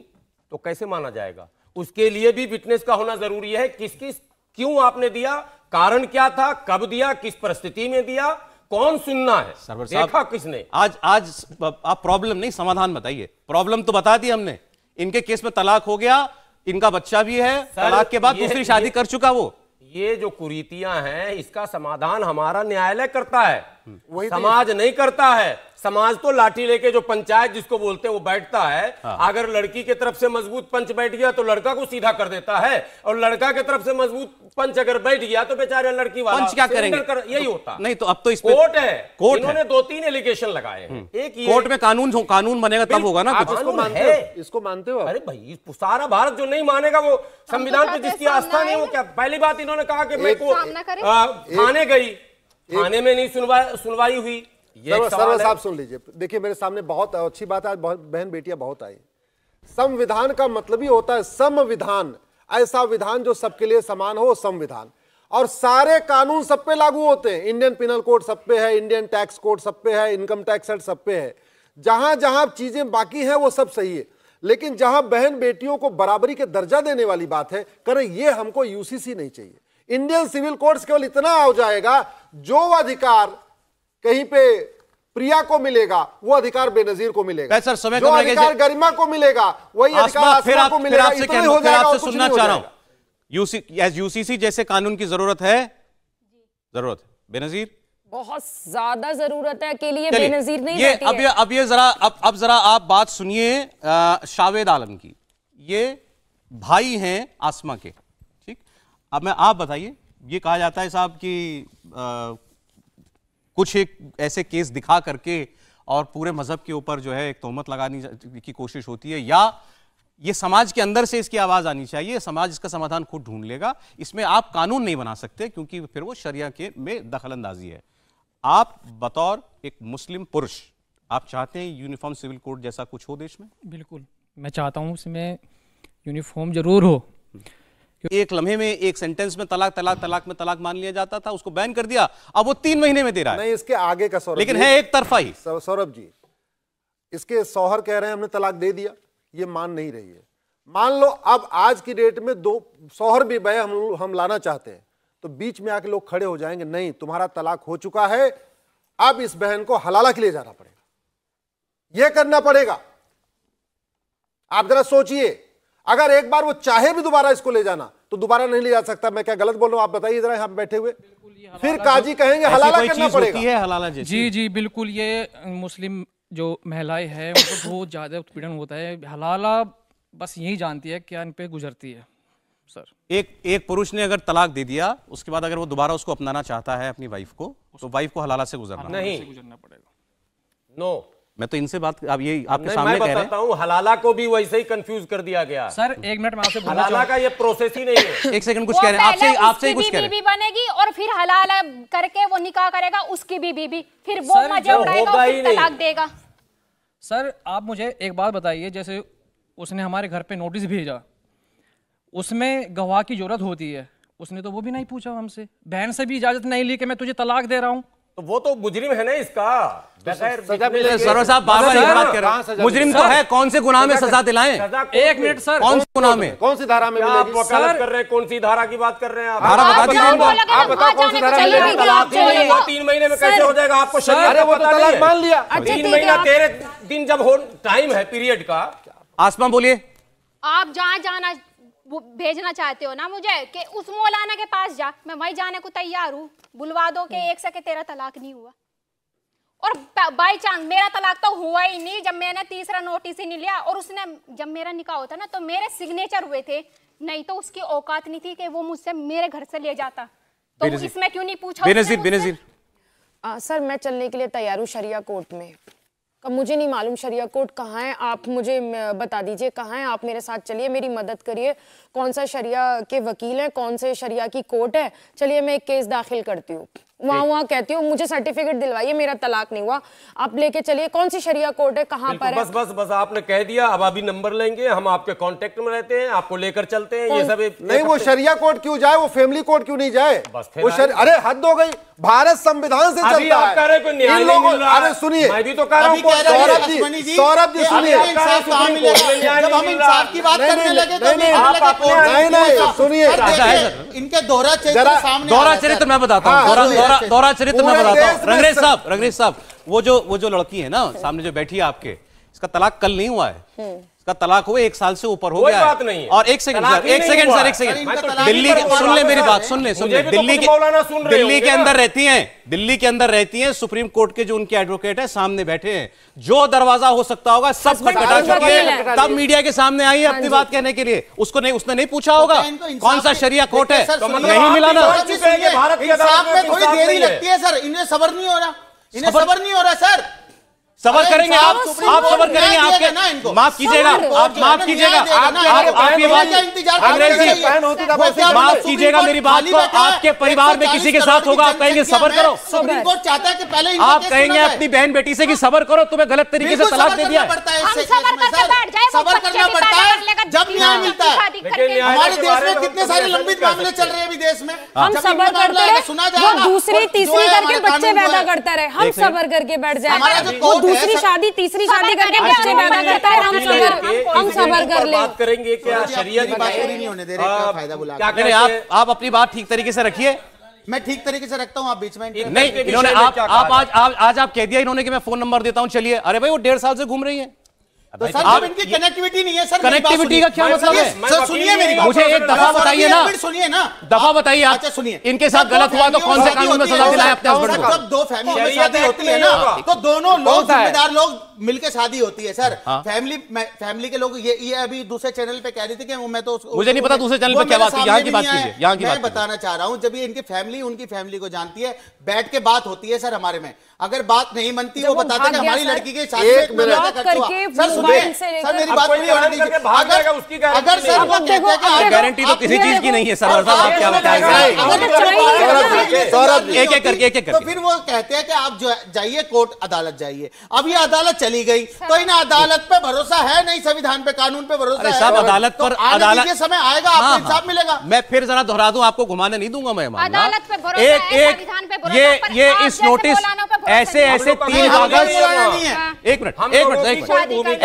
तो कैसे माना जाएगा? उसके लिए भी विटनेस का होना जरूरी है, क्यों आपने दिया, कारण क्या था, कब दिया, किस परिस्थिति में दिया, कौन सुनना है, देखा किसने? आज आप प्रॉब्लम नहीं समाधान बताइए। प्रॉब्लम तो बता दी हमने, इनके केस में तलाक हो गया, इनका बच्चा भी है, तलाक के बाद दूसरी शादी कर चुका वो। ये जो कुरीतियां हैं, इसका समाधान हमारा न्यायालय करता है, समाज नहीं करता है। समाज तो लाठी लेके, जो पंचायत जिसको बोलते हैं, वो बैठता है। अगर लड़की के तरफ से मजबूत पंच बैठ गया तो लड़का को सीधा कर देता है, और लड़का के तरफ से मजबूत पंच अगर बैठ गया तो बेचारे लड़की वाला पंच क्या करेंगे? यही होता नहीं, तो अब तो इसमें कोर्ट है, कोर्ट इन्होंने 2-3 एलिगेशन लगाए हैं। एक कोर्ट में कानून बनेगा तब होगा ना कुछ। इसको मानते हो? अरे भाई, सारा भारत जो नहीं मानेगा, वो संविधान पे जिसकी आस्था नहीं, वो क्या? पहली बात इन्होंने कहा कि मैं को थाने गई, थाने में नहीं सुनवाई हुई। सर्वर साहब सुन लीजिए, देखिए मेरे सामने बहुत अच्छी बात है, आज बहुत बहन बेटियां बहुत आई। संविधान का मतलब ही होता है संविधान, ऐसा विधान जो सबके लिए समान हो, संविधान। और सारे कानून सब पे लागू होते हैं, इंडियन पिनल कोड सब पे है, इंडियन टैक्स कोड सब पे है, इनकम टैक्स एक्ट सब पे है, जहां जहां चीजें बाकी हैं वो सब सही है। लेकिन जहां बहन बेटियों को बराबरी के दर्जा देने वाली बात है, करें, ये हमको यूसीसी नहीं चाहिए। इंडियन सिविल कोड्स केवल इतना हो जाएगा, जो अधिकार कहीं पे प्रिया को मिलेगा वो अधिकार बेनजीर को मिलेगा, सर, समय जो अधिकार गरिमा को मिलेगा वही अधिकार आसमा को मिलेगा। इतना ही हो जाएगा, और कुछ नहीं हो जाएगा। यूसीसी जैसे कानून की जरूरत है, जरूरत है बेनजीर, बहुत ज्यादा जरूरत है। अकेले ये बेनजीर नहीं ये रहती है। अब ये जरा आप बात सुनिए शावेद आलम की। ये भाई हैं आसमा के, ठीक। अब आप बताइए, ये कहा जाता है साहब कि कुछ एक ऐसे केस दिखा करके और पूरे मजहब के ऊपर जो है एक तोहमत लगाने की कोशिश होती है, या ये समाज के अंदर से इसकी आवाज आनी चाहिए, समाज इसका समाधान खुद ढूंढ लेगा। इसमें आप कानून नहीं बना सकते, क्योंकि फिर वो शरिया के में दखलंदाजी है। आप बतौर एक मुस्लिम पुरुष, आप चाहते हैं यूनिफॉर्म सिविल कोड जैसा कुछ हो देश में? बिल्कुल, मैं चाहता हूँ इसमें यूनिफॉर्म जरूर हो। एक लम्हे में, एक सेंटेंस में तलाक तलाक तलाक में तलाक मान लिया जाता था, उसको बैन कर दिया, अब वो 3 महीने में दे रहा है। नहीं, इसके आगे का सौरभ, लेकिन है एक तरफा ही। सौरभ जी, इसके शौहर कह रहे हैं हमने तलाक दे दिया, ये मान नहीं रही है। मान लो अब आज की डेट में 2 शौहर भी बहे हम लाना चाहते हैं, तो बीच में आके लोग खड़े हो जाएंगे, नहीं तुम्हारा तलाक हो चुका है, अब इस बहन को हलाला के लिए जाना पड़ेगा, यह करना पड़ेगा। आप जरा सोचिए, अगर एक बार वो चाहे भी दोबारा इसको ले जाना तो दोबारा नहीं ले जा सकता। मैं क्या गलत बोल रहा हूं? आप बताइए जरा, यहाँ बैठे हुए फिर काजी कहेंगे हलाला करना पड़ेगा। है हलाला जी जी बिल्कुल, ये मुस्लिम जो महिलाएं हैं उनको बहुत ज्यादा उत्पीड़न होता है। हलाला बस यही जानती है क्या इन पे गुजरती है सर। एक पुरुष ने अगर तलाक दे दिया, उसके बाद अगर वो दोबारा उसको अपनाना चाहता है अपनी वाइफ को, तो वाइफ को हलाला से गुजरना पड़ेगा। नो, मैं तो इनसे बात, अब ये आपके सामने कह रहे हैं। मैं बताता हूं, हलाला को भी वैसे ही कंफ्यूज कर दिया गया। सर एक मिनट में आपसे हलाला का ये प्रोसेस ही नहीं है। एक सेकंड, कुछ कह रहे हैं आपसे ही कुछ कह रहे हैं। बनेगी और फिर हलाला करके वो निकाह करेगा, उसकी भी बीबी, फिर वो मजे उड़ाएगा और फिर तलाक देगा। सर आप मुझे एक बात बताइए, जैसे उसने हमारे घर पे नोटिस भेजा, उसमें गवाह की जरूरत होती है, उसने तो वो भी नहीं पूछा हमसे, बहन से भी इजाजत नहीं ली कि मैं तुझे तलाक दे रहा हूं, तो वो तो मुजरिम है ना इसका। सर साहब बार-बार ये बात कर रहे हैं, मुजरिम तो है, कौन से गुनाह में सजा दिलाएं? एक मिनट सर, कौन से गुनाह में, कौन सी धारा में आप वकालत कर रहे हैं? कौन सी धारा की बात कर रहे हैं आप? धारा बता दीजिए। आप बताओ कौन सी धारा में? तलाक 3 महीने में कैसे हो जाएगा? आपको शरीयत वो तो तलाक मान लिया। 3 महीना 13 दिन जब हो टाइम है पीरियड का। आसमा बोलिए। आप जहाँ जाना भेजना चाहते हो ना मुझे, कि उस मौलाना के पास जा, मैं वहीं जाने को तैयार हूँ। बुलवा दो कि 1 से तेरा तलाक नहीं हुआ, और बाई चांस मेरा तलाक तो हुआ ही नहीं जब मैंने तीसरा नोटिस ही नहीं लिया, और उसने जब मेरा निकाह होता ना तो मेरे सिग्नेचर हुए थे, नहीं तो उसकी औकात नहीं थी कि वो मुझसे मेरे घर से ले जाता। तो इसमें क्यों नहीं पूछा? बेनजीर सर मैं चलने के लिए तैयार हूँ शरिया कोर्ट में। अब मुझे नहीं मालूम शरिया कोर्ट कहाँ है, आप मुझे बता दीजिए कहाँ है। आप मेरे साथ चलिए, मेरी मदद करिए। कौन सा शरिया के वकील हैं, कौन से शरिया की कोर्ट है? चलिए मैं एक केस दाखिल करती हूँ, वहाँ कहती हूँ मुझे सर्टिफिकेट दिलवाइए, मेरा तलाक नहीं हुआ। आप लेके चलिए, कौन सी शरिया कोर्ट है, कहाँ पर है? बस आपने कह दिया। अब अभी नंबर लेंगे, हम आपके कांटेक्ट में रहते हैं, आपको लेकर चलते हैं। ये सब नहीं, वो शरिया कोर्ट क्यों जाए, वो फैमिली कोर्ट क्यों नहीं जाए? वो अरे हद हो गई, भारत संविधान से चलता है। अरे सुनिए, मैं भी तो कह रहा हूँ सौरभ जी सुनिए, जब हम इंसाफ की बात करने लगे नहीं सुनिए, इनके दोहरा चरित्र मैं बताता हूँ, दोहरा चरित्र मैं बताता हूँ। रंगरेज साहब, वो जो लड़की है ना सामने जो बैठी है आपके, इसका तलाक कल नहीं हुआ है, इसका तलाक हुए 1 साल से ऊपर हो गया बात नहीं है। और एक सेकंड दिल्ली, सुन ले मेरी बात, सुन ले दिल्ली के अंदर रहती हैं, सुप्रीम कोर्ट के जो उनके एडवोकेट है सामने बैठे हैं, जो दरवाजा हो सकता होगा सब खटखटा चुकी है, तब मीडिया के सामने आई है अपनी बात कहने के लिए। उसने नहीं पूछा होगा कौन सा शरिया कोर्ट है, नहीं मिला ना। इंसाफ में थोड़ी देरी लगती है सर, इन्हें सबर नहीं हो रहा, सर। सबर करेंगे आप सबर करेंगे, आपके माफ कीजिएगा, आप माफ कीजिएगा, आप ये बात माफ कीजिएगा मेरी बात को, आपके परिवार में किसी के साथ होगा, आप कहेंगे सबर करो। सुप्रीम कोर्ट चाहता है कि पहले आप कहेंगे अपनी बहन बेटी से कि सबर करो, तुम्हें गलत तरीके से तलाक दे दिया। सबर करना पड़ता है, जब न्याय मिलता है? हमारे देश में कितने सारे लंबित मामले चल रहे हैं अभी देश में। हम सबर करते रहे, वो दूसरी तीसरी करके बच्चे पैदा करता रहे, हम सबर करके बैठ जाए। वो दूसरी शादी तीसरी शादी करके बच्चे पैदा करता है, हम सबर कर ले। बात करेंगे क्या शरीयत बात नहीं होने दे रहे, क्या फायदा बुला क्या करें? आप अपनी बात ठीक तरीके से रखिए। मैं ठीक तरीके से रखता हूँ, आप बीच में नहीं, इन्होंने आज आप कह दिया इन्होंने कि मैं फोन नंबर देता हूं, चलिए। अरे भाई वो 1.5 साल से घूम रही है। तो सर जब इनकी कनेक्टिविटी नहीं है सर, कनेक्टिविटी का क्या मतलब है? सर सुनिए मेरी बात, मुझे एक दफा बताइए ना, सुनिए ना, दफा बताइए आप। अच्छा सुनिए, इनके साथ गलत हुआ तो कौन से कानून में सजा दिलाए अपने हस्बैंड को? जब दो फैमिली में शादी होती है ना, तो दोनों लोग जिम्मेदार लोग मिलकर शादी होती है सर। फैमिली के लोग ये अभी दूसरे चैनल पे कह रही थी कि मैं तो मुझे नहीं पता दूसरे चैनल पे क्या बात की, यहाँ की बात कीजिए, यहाँ की बात। मैं बताना चाह रहा हूँ, जब ये इनकी फैमिली उनकी फैमिली को जानती है, बैठ के बात होती है सर हमारे में। अगर बात नहीं बनती, वो बताते हैं कि हमारी लड़की की शादी सर सुनिए, सर मेरी बात नहीं होने दीजिए। अगर सर वो कहते हैं कि गारंटी तो किसी चीज की नहीं है सर, आप क्या बताएंगे? एक एक करके तो फिर वो कहते हैं कि आप जो जाइए कोर्ट अदालत जाइए। अब ये अदालत चली गई तो इन अदालत पे भरोसा है नहीं, संविधान पे कानून पे भरोसा है। सब अदालत पर अदालत समय आएगा, आपको इंसाफ मिलेगा। मैं फिर जरा दोहरा दूं, आपको घुमाने नहीं दूंगा मैं। अदालत पे भरोसा है, संविधान पे भरोसा है, पर ये आप इस जैसे नोटिस मौलाना पे ऐसे तीन कागज, एक मिनट,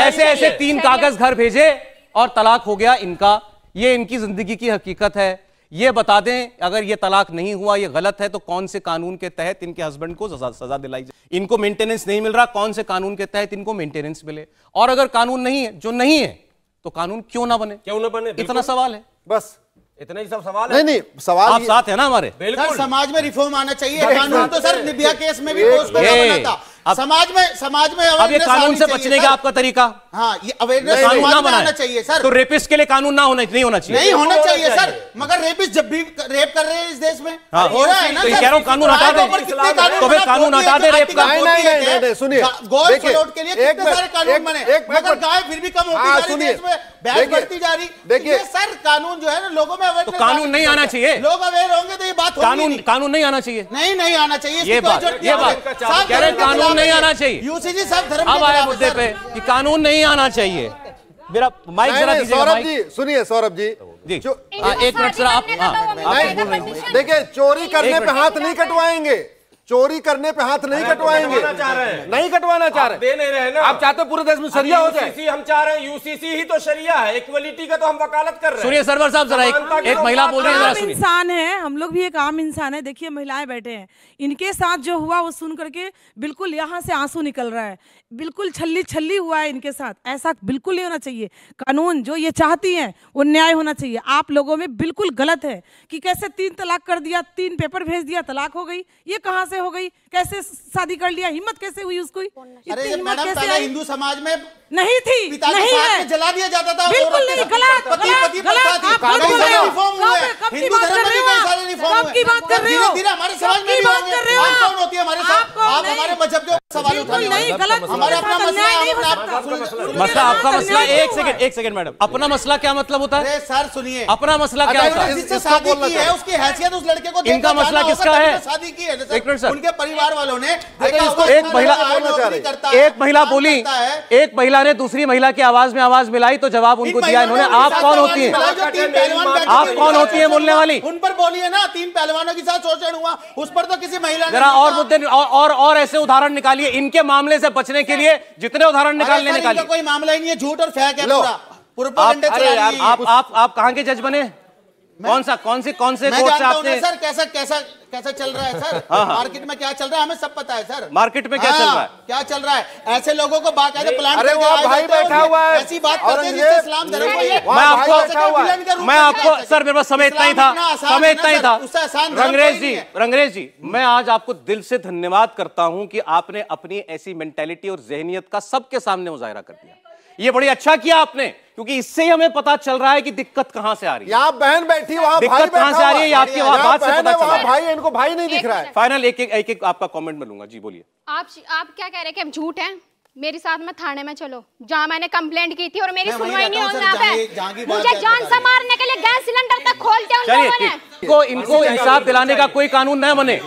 ऐसे 3 कागज घर भेजे और तलाक हो गया इनका। ये इनकी जिंदगी की हकीकत है। ये बता दें, अगर ये तलाक नहीं हुआ, ये गलत है, तो कौन से कानून के तहत इनके हस्बैंड को सजा दिलाई जाए? इनको मेंटेनेंस नहीं मिल रहा, कौन से कानून के तहत इनको मेंटेनेंस मिले? और अगर कानून नहीं है, जो नहीं है, तो कानून क्यों ना बने? क्यों ना बने? इतना सवाल है, बस इतना ही सब सवाल है। नहीं सवाल आप साथ है ना हमारे? सर समाज में रिफॉर्म आना चाहिए। कानून तो सर निर्भया केस में भी पोस्ट बना था। समाज में अब ये कानून से बचने का आपका तरीका? हाँ, ये अवेयरनेस कानून ना बनाना चाहिए सर। तो रेपिस्ट के लिए कानून नहीं होना चाहिए? नहीं होना चाहिए सर, मगर रेपिस्ट जब भी रेप कर रहे हैं इस देश में हो रहा है ना, तो कह रहा हूँ कानून हटा दे, तो फिर कानून हटा दे रेप का। नहीं सुनिए, गौर सलोट के लिए कितने सारे कानून बने, मगर गाय फिर भी कम होती जा रही है, बहस बढ़ती जा रही। देखिए सर, कानून जो है ना, लोगों में अवेयरनेस, तो कानून नहीं आना चाहिए। लोग अवेयर होंगे तो ये बात होगी। कानून नहीं आना चाहिए, नहीं आना चाहिए। ये बात कह रहे कानून नहीं आना चाहिए। यूसीजी सब धर्म अब आया मुद्दे पे कि कानून नहीं आना चाहिए। मेरा माइक जरा दीजिए। सौरभ जी सुनिए, सौरभ जी एक मिनट सर, आप देखिए, चोरी करने पे हाथ नहीं कटवाएंगे, चोरी करने पे हाथ नहीं कटवाएंगे, नहीं कटवाना चाह रहे, दे नहीं रहे ना। आप चाहते हो पूरे देश में शरिया हो जाए? हम चाह रहे हैं, यूसीसी ही तो शरिया है, इक्वलिटी का तो हम वकालत कर रहे हैं। सुनिए सरवर साहब, जरा एक महिला बोल रही है, जरा सुनिए। इंसान है, हम लोग भी एक आम इंसान है। देखिए महिलाएं बैठे हैं, इनके साथ जो हुआ वो सुन करके बिल्कुल यहाँ से आंसू निकल रहा है। बिल्कुल छल्ली हुआ है इनके साथ, ऐसा बिल्कुल नहीं होना चाहिए। कानून जो ये चाहती हैं वो न्याय होना चाहिए। आप लोगों में बिल्कुल गलत है कि कैसे 3 तलाक कर दिया, 3 पेपर भेज दिया, तलाक हो गई। ये कहाँ से हो गई? कैसे शादी कर लिया? हिम्मत कैसे हुई उसको? अरे मैडम, पहले हिंदू समाज में नहीं थी, नहीं है, जला दिया जाता था। बिल्कुल नहीं, गलत। हिंदू धर्म में भी कई सारे रिफॉर्म हुए। धीरे-धीरे हमारे समाज में भी होंगे। आप कौन होती है हमारे साथ? आप हमारे मजहब के सवाल उठाने वाले। हमारा अपना मसला, मसला आपका मसला। एक सेकंड मैडम, अपना मसला क्या मतलब होता है? सर सुनिए, अपना मसला क्या होता है? जिससे शादी की है उसकी हैसियत उस लड़के को, इनका मसला किसका है? शादी की है एक मिनट सर, उनके परिवार वालों ने एक महिला ने दूसरी महिला की आवाज में आवाज मिलाई तो जवाब उनको दिया इन्होंने। आप कौन होती हैं? आप कौन होती हैं बोलने वाली? उन पर बोलिए ना, 3 पहलवानों के साथ शोषण हुआ, उस पर तो किसी महिला ने जरा और मुद्दे और ऐसे उदाहरण निकालिए इनके मामले से बचने के लिए, जितने उदाहरण निकालिए। कोई मामला ही नहीं है, झूठ और फेक है पूरा। आप कहाँ के जज बने? कौन से कोर्ट से आपने? सर कैसा चल रहा है सर? मार्केट में क्या चल रहा है हमें सब पता है सर। मार्केट में क्या चल रहा है? क्या चल रहा है? ऐसे लोगों को बाकायदे प्लान अरे वो भाई बैठा हुआ है, ऐसी बात करते हैं जिससे इस्लाम धर्म को मैं आपको सर, मेरे पास समय इतना ही था। रंगरेज जी, मैं आज आपको दिल से धन्यवाद करता हूं कि आपने अपनी ऐसी मेंटालिटी और जहनियत का सबके सामने मुजाहिरा कर दिया। ये बड़ी अच्छा किया आपने, क्योंकि इससे हमें पता चल रहा है कि दिक्कत कहां से आ रही है। यहाँ बहन बैठी, वहां दिक्कत कहां से आ रही है, आपकी बात से पता चल रहा है। भाई, इनको भाई नहीं दिख रहा है। फाइनल एक आपका कमेंट में लूंगा। जी बोलिए। आप क्या कह रहे हैं कि हम झूठ हैं? मेरे साथ में थाने में चलो, जहाँ मैंने कंप्लेंट की थी और मेरी सुनवाई नहीं हो रहा है। मुझे जान से मारने के लिए गैस सिलेंडर तक खोलते हैं उन लोगों ने। इनको इंसाफ दिलाने का कोई कानून न बने।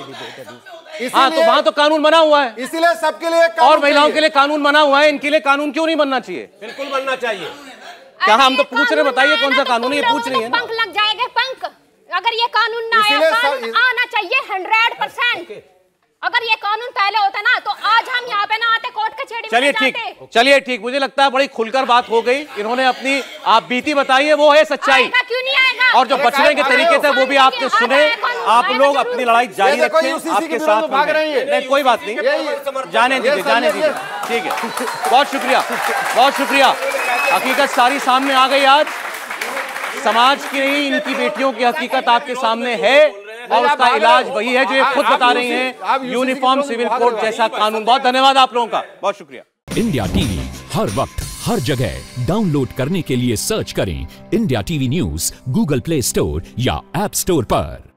हाँ, तो वहां तो कानून बना हुआ है, इसीलिए सबके लिए और महिलाओं के लिए कानून बना हुआ है। इनके लिए कानून क्यों नहीं बनना चाहिए? बिल्कुल बनना चाहिए। क्या हम तो पूछ रहे, बताइए कौन सा कानून है, ये पूछ रही है ना। पंख लग जाएगा, पंख। अगर ये कानून ना आया, कानून आना चाहिए 100%। अगर ये कानून पहले होता ना तो आज हम यहाँ पे ना आते, कोर्ट कचहरी में चलिए ठीक, चलिए ठीक, मुझे लगता है बड़ी खुलकर बात हो गई। इन्होंने अपनी आप बीती बताई है, वो है सच्चाई। क्यों नहीं आएगा? और जो बचने के तरीके थे वो भी आपने सुने। आप लोग अपनी लड़ाई जारी रखें, आपके साथ भाग रही है। नहीं कोई बात नहीं, जाने दीजिए, जाने दीजिए, ठीक है। बहुत शुक्रिया, बहुत शुक्रिया। हकीकत सारी सामने आ गई आज। समाज की नहीं, इनकी बेटियों की हकीकत आपके सामने है और उसका इलाज वही है जो ये खुद बता रही हैं, यूनिफॉर्म सिविल कोड जैसा कानून। बहुत धन्यवाद आप लोगों का, बहुत शुक्रिया। इंडिया टीवी हर वक्त हर जगह डाउनलोड करने के लिए सर्च करें India TV news Google play store या ऐप स्टोर पर।